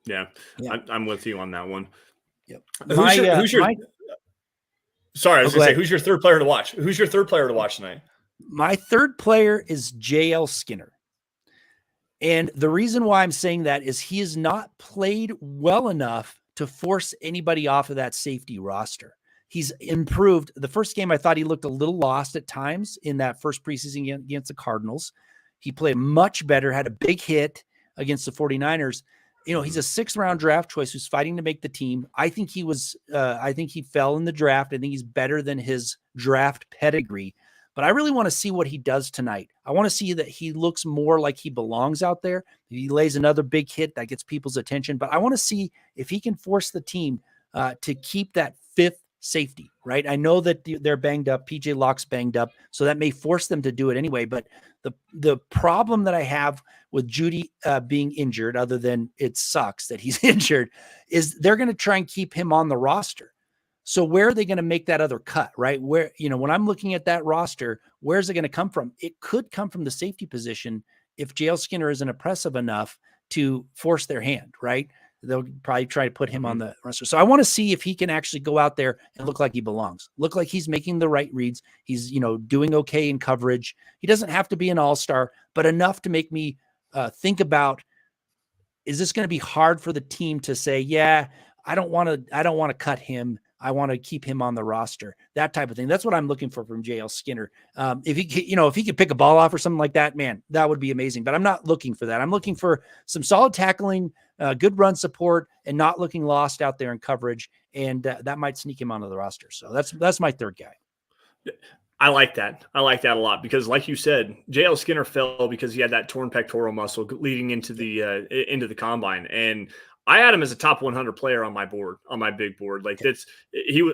Yeah. I'm with you on that one. Yep. Sorry, I was going to say, who's your third player to watch? Who's your third player to watch tonight? My third player is JL Skinner. And the reason why I'm saying that is he has not played well enough to force anybody off of that safety roster. He's improved. The first game, I thought he looked a little lost at times in that first preseason game against the Cardinals. He played much better, had a big hit against the 49ers. He's a 6th round draft choice who's fighting to make the team. I think he fell in the draft. I think he's better than his draft pedigree. But I really want to see what he does tonight. I want to see that he looks more like he belongs out there. He lays another big hit that gets people's attention. But I want to see if he can force the team to keep that 5th safety, right? I know that they're banged up. PJ Locke's banged up, so that may force them to do it anyway. But the problem that I have with Judy being injured, other than it sucks that he's injured, is they're going to try and keep him on the roster. So where are they going to make that other cut, right? Where, when I'm looking at that roster, where's it going to come from? It could come from the safety position if JL Skinner isn't impressive enough to force their hand, right? they'll probably try to put him on the roster. So I want to see if he can actually go out there and look like he belongs, look like he's making the right reads. He's, doing okay in coverage. He doesn't have to be an all-star, but enough to make me think about, is this going to be hard for the team to say, yeah, I don't want to cut him. I want to keep him on the roster, that type of thing. That's what I'm looking for from JL Skinner. If he could pick a ball off or something like that, man, that would be amazing. But I'm not looking for that. I'm looking for some solid tackling, good run support, and not looking lost out there in coverage. And that might sneak him onto the roster. So that's my third guy. I like that. I like that a lot because, like you said, JL Skinner fell because he had that torn pectoral muscle leading into the combine, and I had him as a top 100 player on my board, on my big board. Like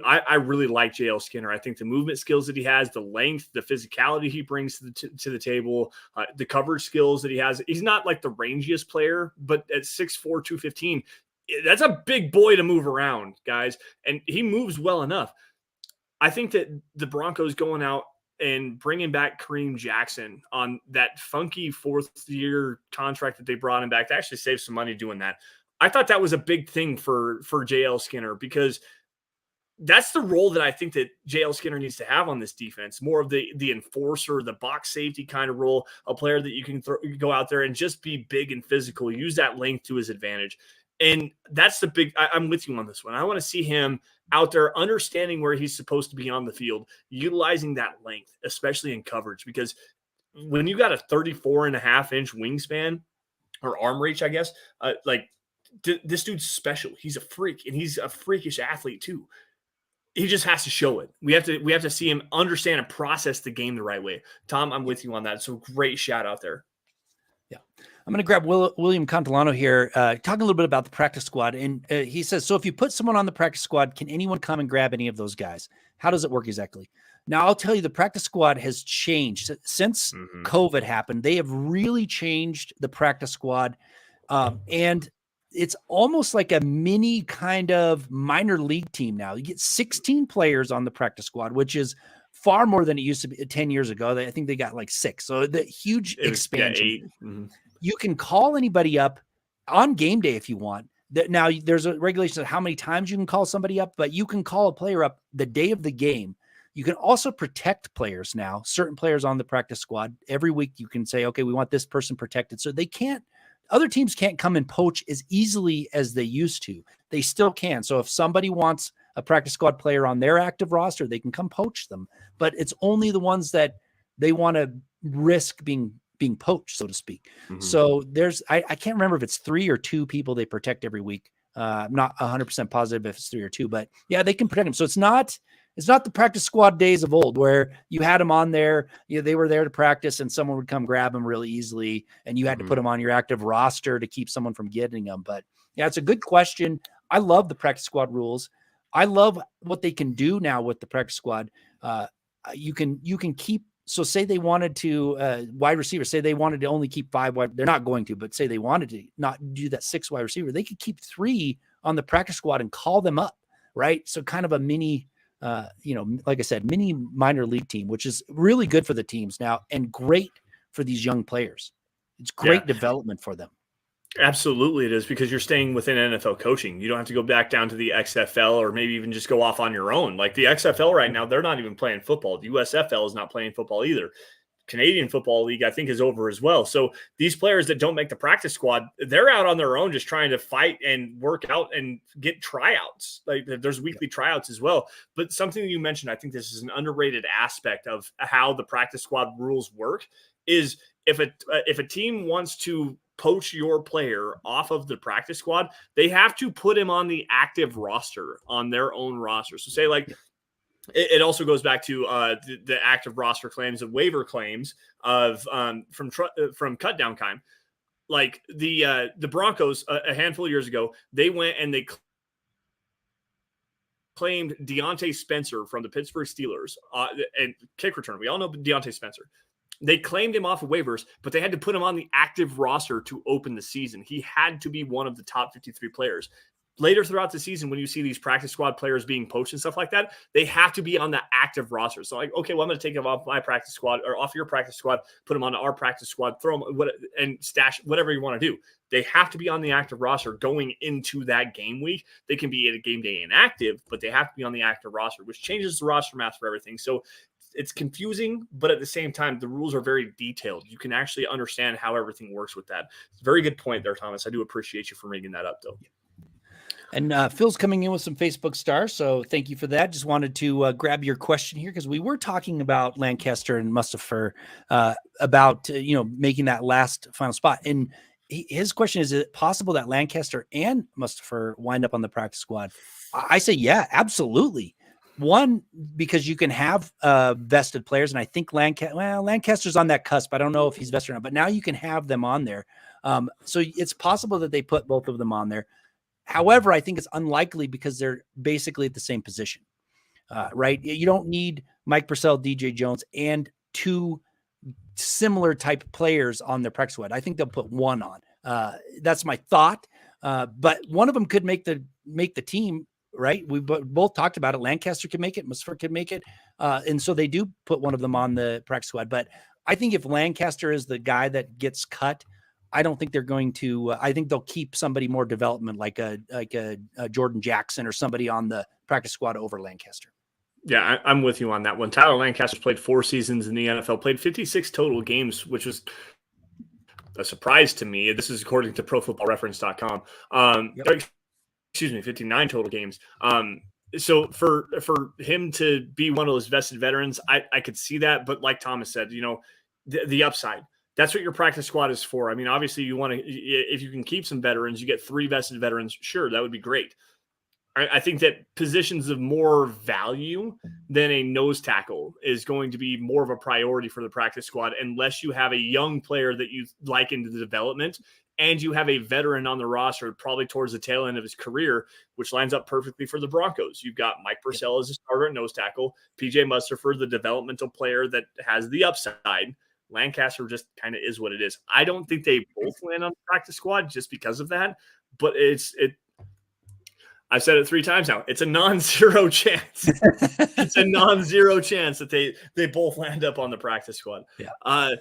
I really like JL Skinner. I think the movement skills that he has, the length, the physicality he brings to the table, the coverage skills that he has. He's not like the rangiest player, but at 6'4", 215, that's a big boy to move around, guys, and he moves well enough. I think that the Broncos going out and bringing back Kareem Jackson on that funky 4th-year contract that they brought him back to actually save some money doing that. I thought that was a big thing for JL Skinner because that's the role that I think that JL Skinner needs to have on this defense, more of the enforcer, the box safety kind of role, a player that you can go out there and just be big and physical, use that length to his advantage. And that's the big, I'm with you on this one. I want to see him out there understanding where he's supposed to be on the field, utilizing that length, especially in coverage, because when you got a 34.5-inch wingspan or arm reach, I guess, this dude's special. He's a freak, and he's a freakish athlete too. He just has to show it. We have to see him understand and process the game the right way. Tom, I'm with you on that. So great shout out there. Yeah. I'm going to grab William Contalano here, talking a little bit about the practice squad. And he says, so if you put someone on the practice squad, can anyone come and grab any of those guys? How does it work exactly? Now, I'll tell you, the practice squad has changed. Since COVID happened, they have really changed the practice squad. And it's almost like a mini kind of minor league team now. You get 16 players on the practice squad, which is far more than it used to be 10 years ago. I think they got like 6. So the huge expansion. 8. Mm-hmm. You can call anybody up on game day if you want. Now, there's a regulation of how many times you can call somebody up, but you can call a player up the day of the game. You can also protect players now, certain players on the practice squad. Every week you can say, okay, we want this person protected. So other teams can't come and poach as easily as they used to. They still can. So if somebody wants a practice squad player on their active roster, they can come poach them. But it's only the ones that they want to risk being poached, so to speak. Mm-hmm. So I can't remember if it's 3 or 2 people they protect every week. I'm not 100% positive if it's 3 or 2, but yeah, they can protect them. So it's not the practice squad days of old where you had them on there, they were there to practice and someone would come grab them really easily and you had to put them on your active roster to keep someone from getting them. But yeah, it's a good question. I love the practice squad rules. I love what they can do now with the practice squad. You can keep, so say they wanted to wide receiver, say they wanted to only keep 5 wide, they're not going to, but say they wanted to not do that 6 wide receiver, they could keep 3 on the practice squad and call them up, right? So kind of a mini, like I said, mini minor league team, which is really good for the teams now and great for these young players. It's great development for them. Absolutely, it is, because you're staying within NFL coaching. You don't have to go back down to the XFL or maybe even just go off on your own. Like the XFL right now, they're not even playing football. The USFL is not playing football either. Canadian Football League, I think, is over as well. So these players that don't make the practice squad, they're out on their own just trying to fight and work out and get tryouts. Like there's weekly tryouts as well. But something that you mentioned, I think this is an underrated aspect of how the practice squad rules work, is if a team wants to poach your player off of the practice squad, they have to put him on the active roster, on their own roster. So say like, it also goes back to the active roster claims of waiver claims of from cut down time. Like the Broncos a handful of years ago, they went and they claimed Deontay Spencer from the Pittsburgh Steelers and kick return. We all know Deontay Spencer. They claimed him off of waivers, but they had to put him on the active roster to open the season. He had to be one of the top 53 players. later throughout the season, when you see these practice squad players being poached and stuff like that, they have to be on the active roster. So like, okay, well, I'm going to take them off my practice squad or off your practice squad, put them on our practice squad, throw them and stash whatever you want to do. They have to be on the active roster going into that game week. They can be at a game day inactive, but they have to be on the active roster, which changes the roster math for everything. So it's confusing, but at the same time, the rules are very detailed. You can actually understand how everything works with that. It's a very good point there, Thomas. I do appreciate you for making that up, though. And Phil's coming in with some Facebook stars, so thank you for that. Just wanted to grab your question here because we were talking about Lancaster and Mustafa about making that last final spot. And his question is it possible that Lancaster and Mustafa wind up on the practice squad? I say yeah, absolutely. One, because you can have vested players, and I think Lancaster's on that cusp. I don't know if he's vested or not, but now you can have them on there. So it's possible that they put both of them on there. However, I think it's unlikely because they're basically at the same position, right? You don't need Mike Purcell, DJ Jones, and two similar type players on their practice squad. I think they'll put one on. That's my thought. But one of them could make the team. Right. We both talked about it. Lancaster can make it. Mustafa can make it. And so they do put one of them on the practice squad. But I think if Lancaster is the guy that gets cut, I don't think they're going to, I think they'll keep somebody more development like a Jordan Jackson or somebody on the practice squad over Lancaster. Yeah, I'm with you on that one. Tyler Lancaster's played 4 seasons in the NFL, played 56 total games, which was a surprise to me. This is according to ProFootballReference.com. Yep. Excuse me, 59 total games. So for him to be one of those vested veterans, I could see that. But like Thomas said, the upside, that's what your practice squad is for. I mean, obviously you want to, if you can keep some veterans, you get 3 vested veterans. Sure, that would be great. I think that positions of more value than a nose tackle is going to be more of a priority for the practice squad, unless you have a young player that you like into the development and you have a veteran on the roster probably towards the tail end of his career, which lines up perfectly for the Broncos. You've got Mike Purcell as a starter at nose tackle, PJ Mustafa, the developmental player that has the upside. Lancaster just kind of is what it is. I don't think they both land on the practice squad just because of that, but I've said it 3 times now. It's a non-zero chance. It's a non-zero chance that they both land up on the practice squad. Yeah.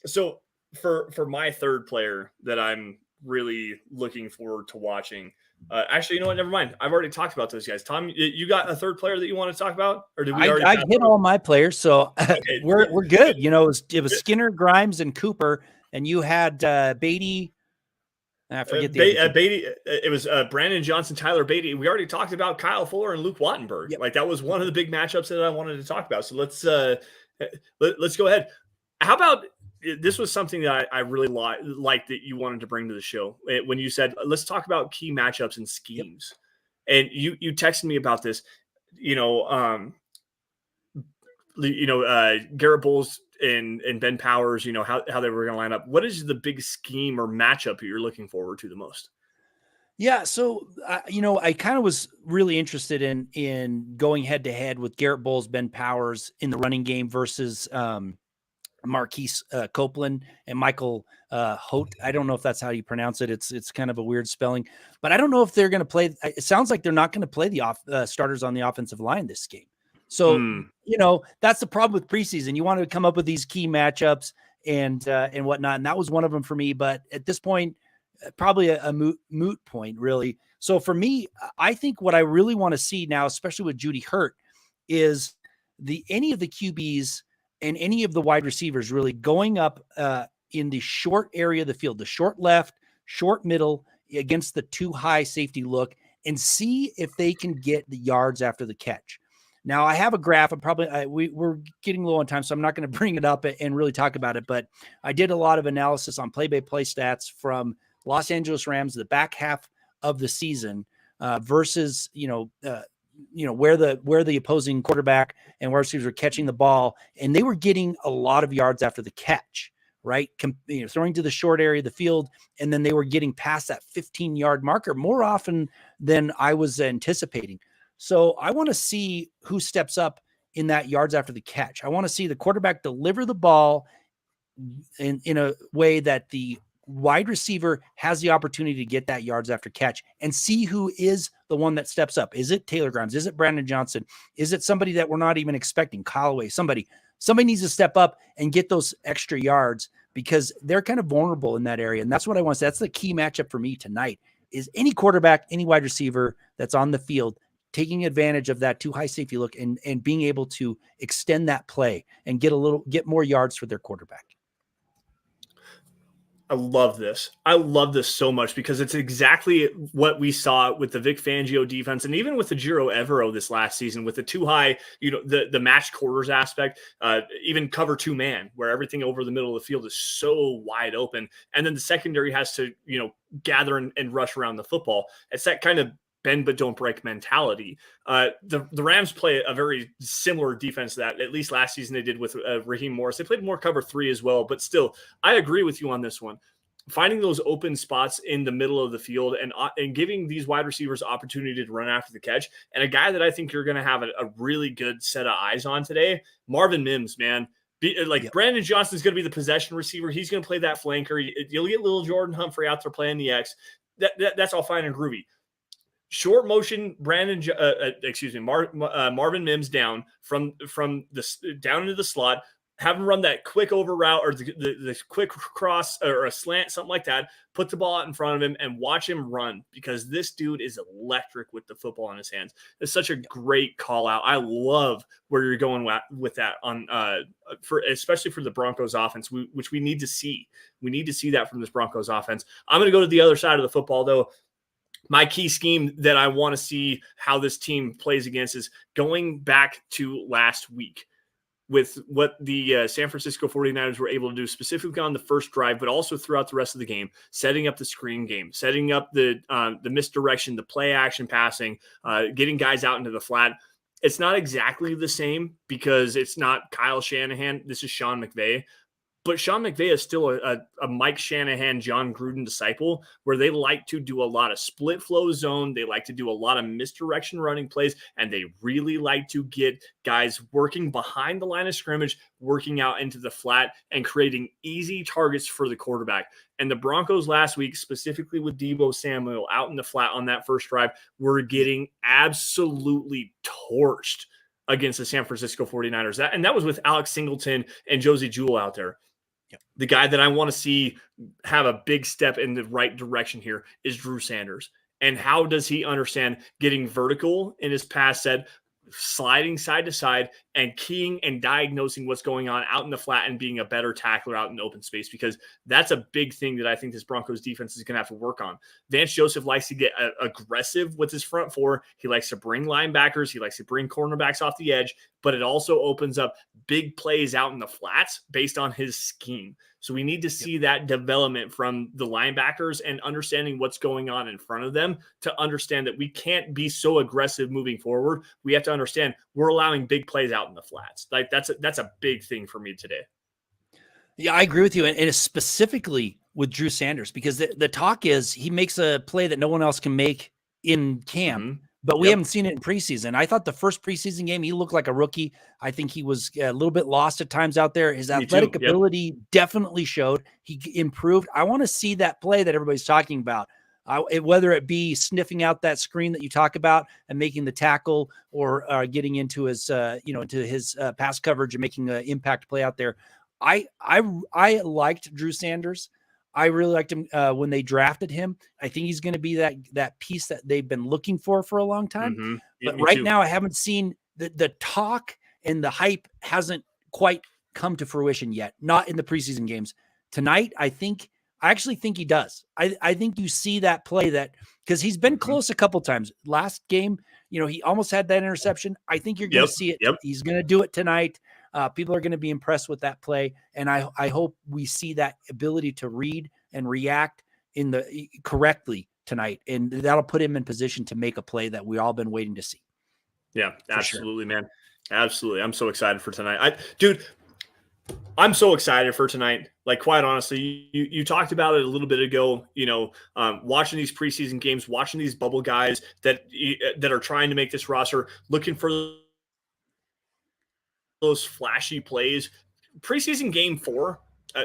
So for my third player that I'm really looking forward to watching, actually, you know what? Never mind. I've already talked about those guys. Tom, you got a third player that you want to talk about, or did we already? I hit all my players, so okay. we're good. It was Skinner, Grimes, and Cooper, and you had Beatty. I forget Beatty. It was Brandon Johnson, Tyler Beatty. We already talked about Kyle Fuller and Luke Wattenberg. Yep. Like that was one of the big matchups that I wanted to talk about. So let's go ahead. How about this? Was something that I really liked that you wanted to bring to the show when you said let's talk about key matchups and schemes. Yep. And you texted me about this. Garrett Bowles and Ben Powers, how they were going to line up. What is the big scheme or matchup you're looking forward to the most? Yeah. So, I kind of was really interested in going head to head with Garrett Bowles, Ben Powers in the running game versus Marquise Copeland and Michael Hote. I don't know if that's how you pronounce it. It's kind of a weird spelling, but I don't know if they're going to play. It sounds like they're not going to play the starters on the offensive line this game. So, that's the problem with preseason. You want to come up with these key matchups and whatnot. And that was one of them for me. But at this point, probably a moot point, really. So for me, I think what I really want to see now, especially with Judy hurt, is any of the QBs and any of the wide receivers really going up in the short area of the field, the short left, short middle against the too high safety look, and see if they can get the yards after the catch. Now, I have a graph. We're getting low on time, so I'm not going to bring it up and really talk about it. But I did a lot of analysis on play-by-play stats from Los Angeles Rams, the back half of the season, versus where the opposing quarterback and wide receivers were catching the ball, and they were getting a lot of yards after the catch, right? Throwing to the short area of the field, and then they were getting past that 15-yard marker more often than I was anticipating. So I want to see who steps up in that yards after the catch. I want to see the quarterback deliver the ball in a way that the wide receiver has the opportunity to get that yards after catch and see who is the one that steps up. Is it Taylor Grimes? Is it Brandon Johnson? Is it somebody that we're not even expecting? Callaway, somebody needs to step up and get those extra yards because they're kind of vulnerable in that area. And that's what I want to say. That's the key matchup for me tonight is any quarterback, any wide receiver that's on the field, taking advantage of that too high safety look and being able to extend that play and get more yards for their quarterback. I love this. I love this so much because it's exactly what we saw with the Vic Fangio defense and even with the Giro Evero this last season with the too high, the match quarters aspect, even cover 2 man where everything over the middle of the field is so wide open. And then the secondary has to, gather and rush around the football. It's that kind of bend but don't break mentality. The Rams play a very similar defense that at least last season they did with Raheem Morris. They played more cover 3 as well, but still, I agree with you on this one. Finding those open spots in the middle of the field and giving these wide receivers opportunity to run after the catch. And a guy that I think you're going to have a really good set of eyes on today, Marvin Mims, man. Brandon Johnson's going to be the possession receiver. He's going to play that flanker. You'll get little Jordan Humphrey out there playing the X. That's all fine and groovy. Short motion, Marvin Mims down from down into the slot. Have him run that quick over route or the quick cross or a slant, something like that. Put the ball out in front of him and watch him run because this dude is electric with the football in his hands. It's such a great call out. I love where you're going with that especially for the Broncos offense, which we need to see. We need to see that from this Broncos offense. I'm going to go to the other side of the football though. My key scheme that I want to see how this team plays against is going back to last week with what the San Francisco 49ers were able to do specifically on the first drive, but also throughout the rest of the game, setting up the screen game, setting up the misdirection, the play action passing, getting guys out into the flat. It's not exactly the same because it's not Kyle Shanahan. This is Sean McVay. But Sean McVay is still a Mike Shanahan, John Gruden disciple, where they like to do a lot of split flow zone. They like to do a lot of misdirection running plays, and they really like to get guys working behind the line of scrimmage, working out into the flat, and creating easy targets for the quarterback. And the Broncos last week, specifically with Deebo Samuel out in the flat on that first drive, were getting absolutely torched against the San Francisco 49ers. That was with Alex Singleton and Josie Jewell out there. Yep. The guy that I want to see have a big step in the right direction here is Drew Sanders. And how does he understand getting vertical in his pass set, sliding side to side, and keying and diagnosing what's going on out in the flat and being a better tackler out in open space? Because that's a big thing that I think this Broncos defense is going to have to work on. Vance Joseph likes to get aggressive with his front four. He likes to bring linebackers. He likes to bring cornerbacks off the edge, but it also opens up big plays out in the flats based on his scheme. So we need to see that development from the linebackers and understanding what's going on in front of them to understand that we can't be so aggressive moving forward. We have to understand we're allowing big plays out in the flats. Like that's a big thing for me today. Yeah, I agree with you. And it's specifically with Drew Sanders, because the talk is he makes a play that no one else can make in camp, but we haven't seen it in preseason. I thought the first preseason game, he looked like a rookie. I think he was a little bit lost at times out there. His athletic ability definitely showed. He improved. I want to see that play that everybody's talking about. Whether it be sniffing out that screen that you talk about and making the tackle, or getting into his, into his pass coverage and making an impact play out there. I liked Drew Sanders. I really liked him when they drafted him. I think he's going to be that piece that they've been looking for a long time. But right now, I haven't seen the talk and the hype hasn't quite come to fruition yet. Not in the preseason games. Tonight, I actually think he does. I think you see that play because he's been close a couple times. Last game, he almost had that interception. I think you're going to see it. He's going to do it tonight. People are going to be impressed with that play. And I hope we see that ability to read and react correctly tonight. And that'll put him in position to make a play that we've all been waiting to see. Yeah, absolutely, man. Absolutely. I'm so excited for tonight. I'm so excited for tonight. Like, quite honestly, you talked about it a little bit ago, watching these preseason games, watching these bubble guys that are trying to make this roster, looking for those flashy plays. Preseason game 4,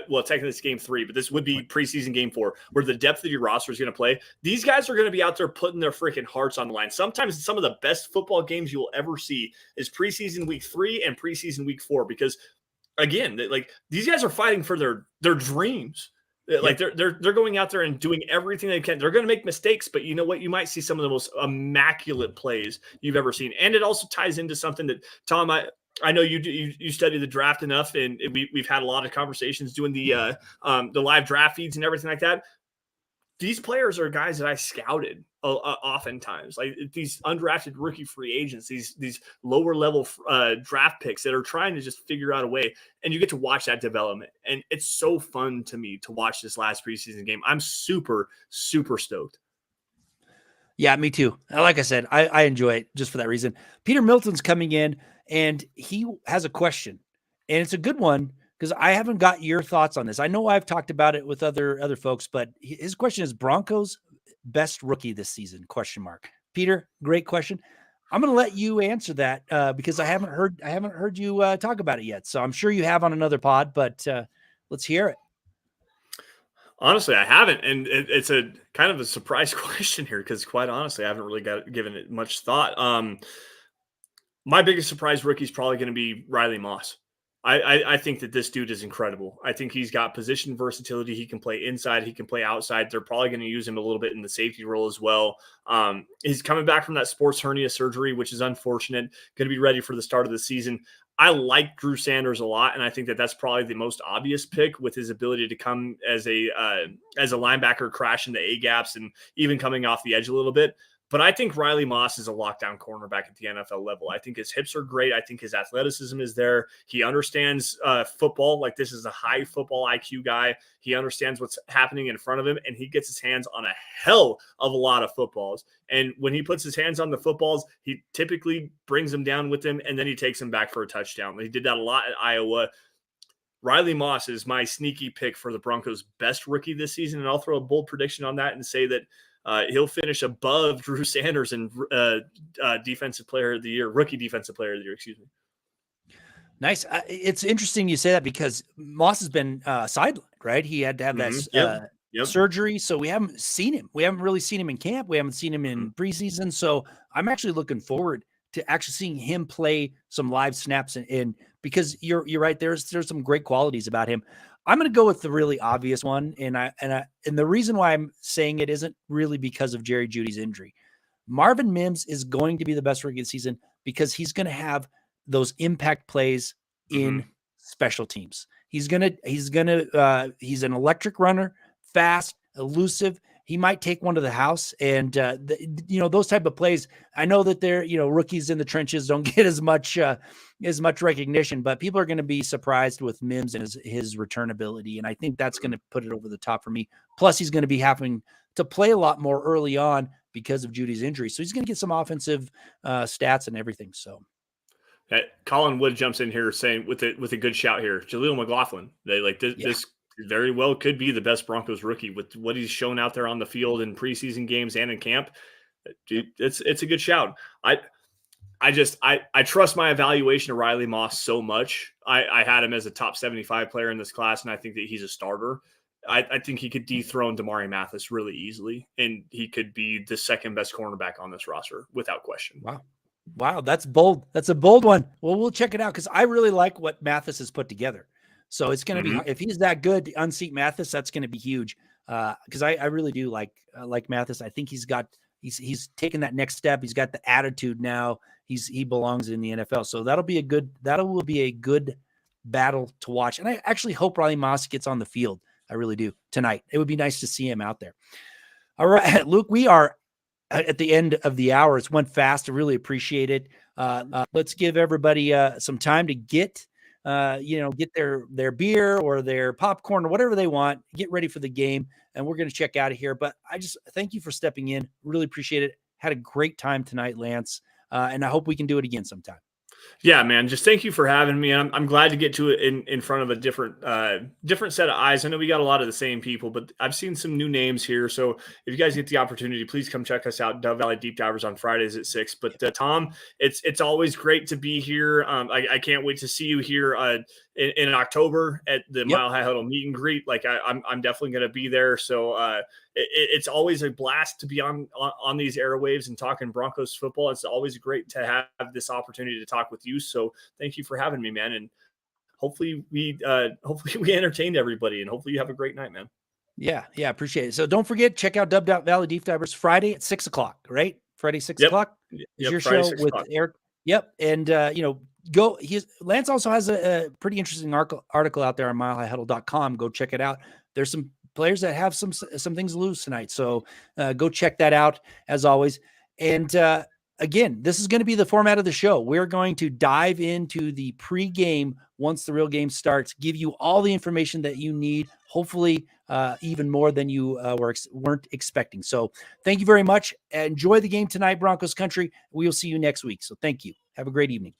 well, technically it's game 3, but this would be preseason game 4, where the depth of your roster is going to play. These guys are going to be out there putting their freaking hearts on the line. Sometimes some of the best football games you will ever see is preseason week 3 and preseason week 4, because again, like these guys are fighting for their dreams. Like they're going out there and doing everything they can. They're going to make mistakes, but you know what? You might see some of the most immaculate plays you've ever seen. And it also ties into something that, Tom, I know you study the draft enough, and we've had a lot of conversations doing the live draft feeds and everything like that. These players are guys that I scouted oftentimes, like these undrafted rookie free agents, these lower level draft picks that are trying to just figure out a way, and you get to watch that development. And it's so fun to me to watch this last preseason game. I'm super, super stoked. Yeah, me too. Like I said, I enjoy it just for that reason. Peter Milton's coming in, and he has a question, and it's a good one, because I haven't got your thoughts on this. I know I've talked about it with other folks, but his question is Broncos best rookie this season, ? Peter, great question. I'm going to let you answer that because I haven't heard you talk about it yet. So I'm sure you have on another pod, but let's hear it. Honestly, I haven't, and it's a kind of a surprise question here, because quite honestly, I haven't really given it much thought. My biggest surprise rookie is probably going to be Riley Moss. I think that this dude is incredible. I think he's got position versatility. He can play inside. He can play outside. They're probably going to use him a little bit in the safety role as well. He's coming back from that sports hernia surgery, which is unfortunate. Going to be ready for the start of the season. I like Drew Sanders a lot, and I think that that's probably the most obvious pick, with his ability to come as a linebacker, crash into A gaps, and even coming off the edge a little bit. But I think Riley Moss is a lockdown cornerback at the NFL level. I think his hips are great. I think his athleticism is there. He understands football. Like, this is a high football IQ guy. He understands what's happening in front of him, and he gets his hands on a hell of a lot of footballs. And when he puts his hands on the footballs, he typically brings them down with him, and then he takes them back for a touchdown. He did that a lot at Iowa. Riley Moss is my sneaky pick for the Broncos' best rookie this season, and I'll throw a bold prediction on that and say that he'll finish above Drew Sanders and defensive player of the year, rookie defensive player of the year, excuse me. Nice. It's interesting you say that, because Moss has been sidelined, right? He had to have that surgery, so we haven't seen him. We haven't really seen him in camp. We haven't seen him in preseason. So I'm actually looking forward to actually seeing him play some live snaps, and because you're right, there's some great qualities about him. I'm going to go with the really obvious one, and the reason why I'm saying it isn't really because of Jerry Jeudy's injury. Marvin Mims is going to be the best rookie of the season because he's going to have those impact plays in special teams. He's an electric runner, fast, elusive. He might take one to the house, and those type of plays. I know that they're rookies in the trenches don't get as much recognition, but people are going to be surprised with Mims and his return ability, and I think that's going to put it over the top for me. Plus, he's going to be having to play a lot more early on because of Jeudy's injury, so he's going to get some offensive stats and everything. So, Colin Wood jumps in here saying with a good shout here, Jaleel McLaughlin. They like this. Yeah. This very well could be the best Broncos rookie with what he's shown out there on the field in preseason games and in camp. Dude, it's a good shout. I trust my evaluation of Riley Moss so much. I had him as a top 75 player in this class, and I think that he's a starter. I think he could dethrone Damari Mathis really easily, and he could be the second best cornerback on this roster without question. Wow, that's bold. That's a bold one. Well, we'll check it out, because I really like what Mathis has put together. So it's going to be, if he's that good to unseat Mathis, that's going to be huge. Because I really do like Mathis. I think he's taken that next step. He's got the attitude now. He belongs in the NFL. So that will be a good battle to watch. And I actually hope Riley Moss gets on the field. I really do tonight. It would be nice to see him out there. All right, Luke, we are at the end of the hour. It's went fast. I really appreciate it. Let's give everybody some time to get their beer or their popcorn or whatever they want, get ready for the game, and we're going to check out of here. But I just thank you for stepping in. Really appreciate it. Had a great time tonight, Lance, and I hope we can do it again sometime. Yeah, man. Just thank you for having me. And I'm glad to get to it in front of a different set of eyes. I know we got a lot of the same people, but I've seen some new names here. So if you guys get the opportunity, please come check us out. Dove Valley Deep Divers on Fridays at 6. But Tom, it's always great to be here. I can't wait to see you here in October at the Yep. Mile High Huddle meet and greet. Like I'm definitely going to be there. So it's always a blast to be on these airwaves and talking Broncos football. It's always great to have this opportunity to talk with you. So thank you for having me, man. And hopefully we entertained everybody, and hopefully you have a great night, man. Yeah. Appreciate it. So don't forget, check out Valley Deep Divers Friday at 6:00, right? Friday, 6:00 is your Friday, show with Eric. Yep. And, go. Lance also has a pretty interesting article out there on milehighhuddle.com. Go check it out. There's some players that have some things to lose tonight. So go check that out as always. And, again, this is going to be the format of the show. We're going to dive into the pregame once the real game starts, give you all the information that you need, hopefully even more than you weren't expecting. So thank you very much. Enjoy the game tonight, Broncos country. We will see you next week. So thank you. Have a great evening.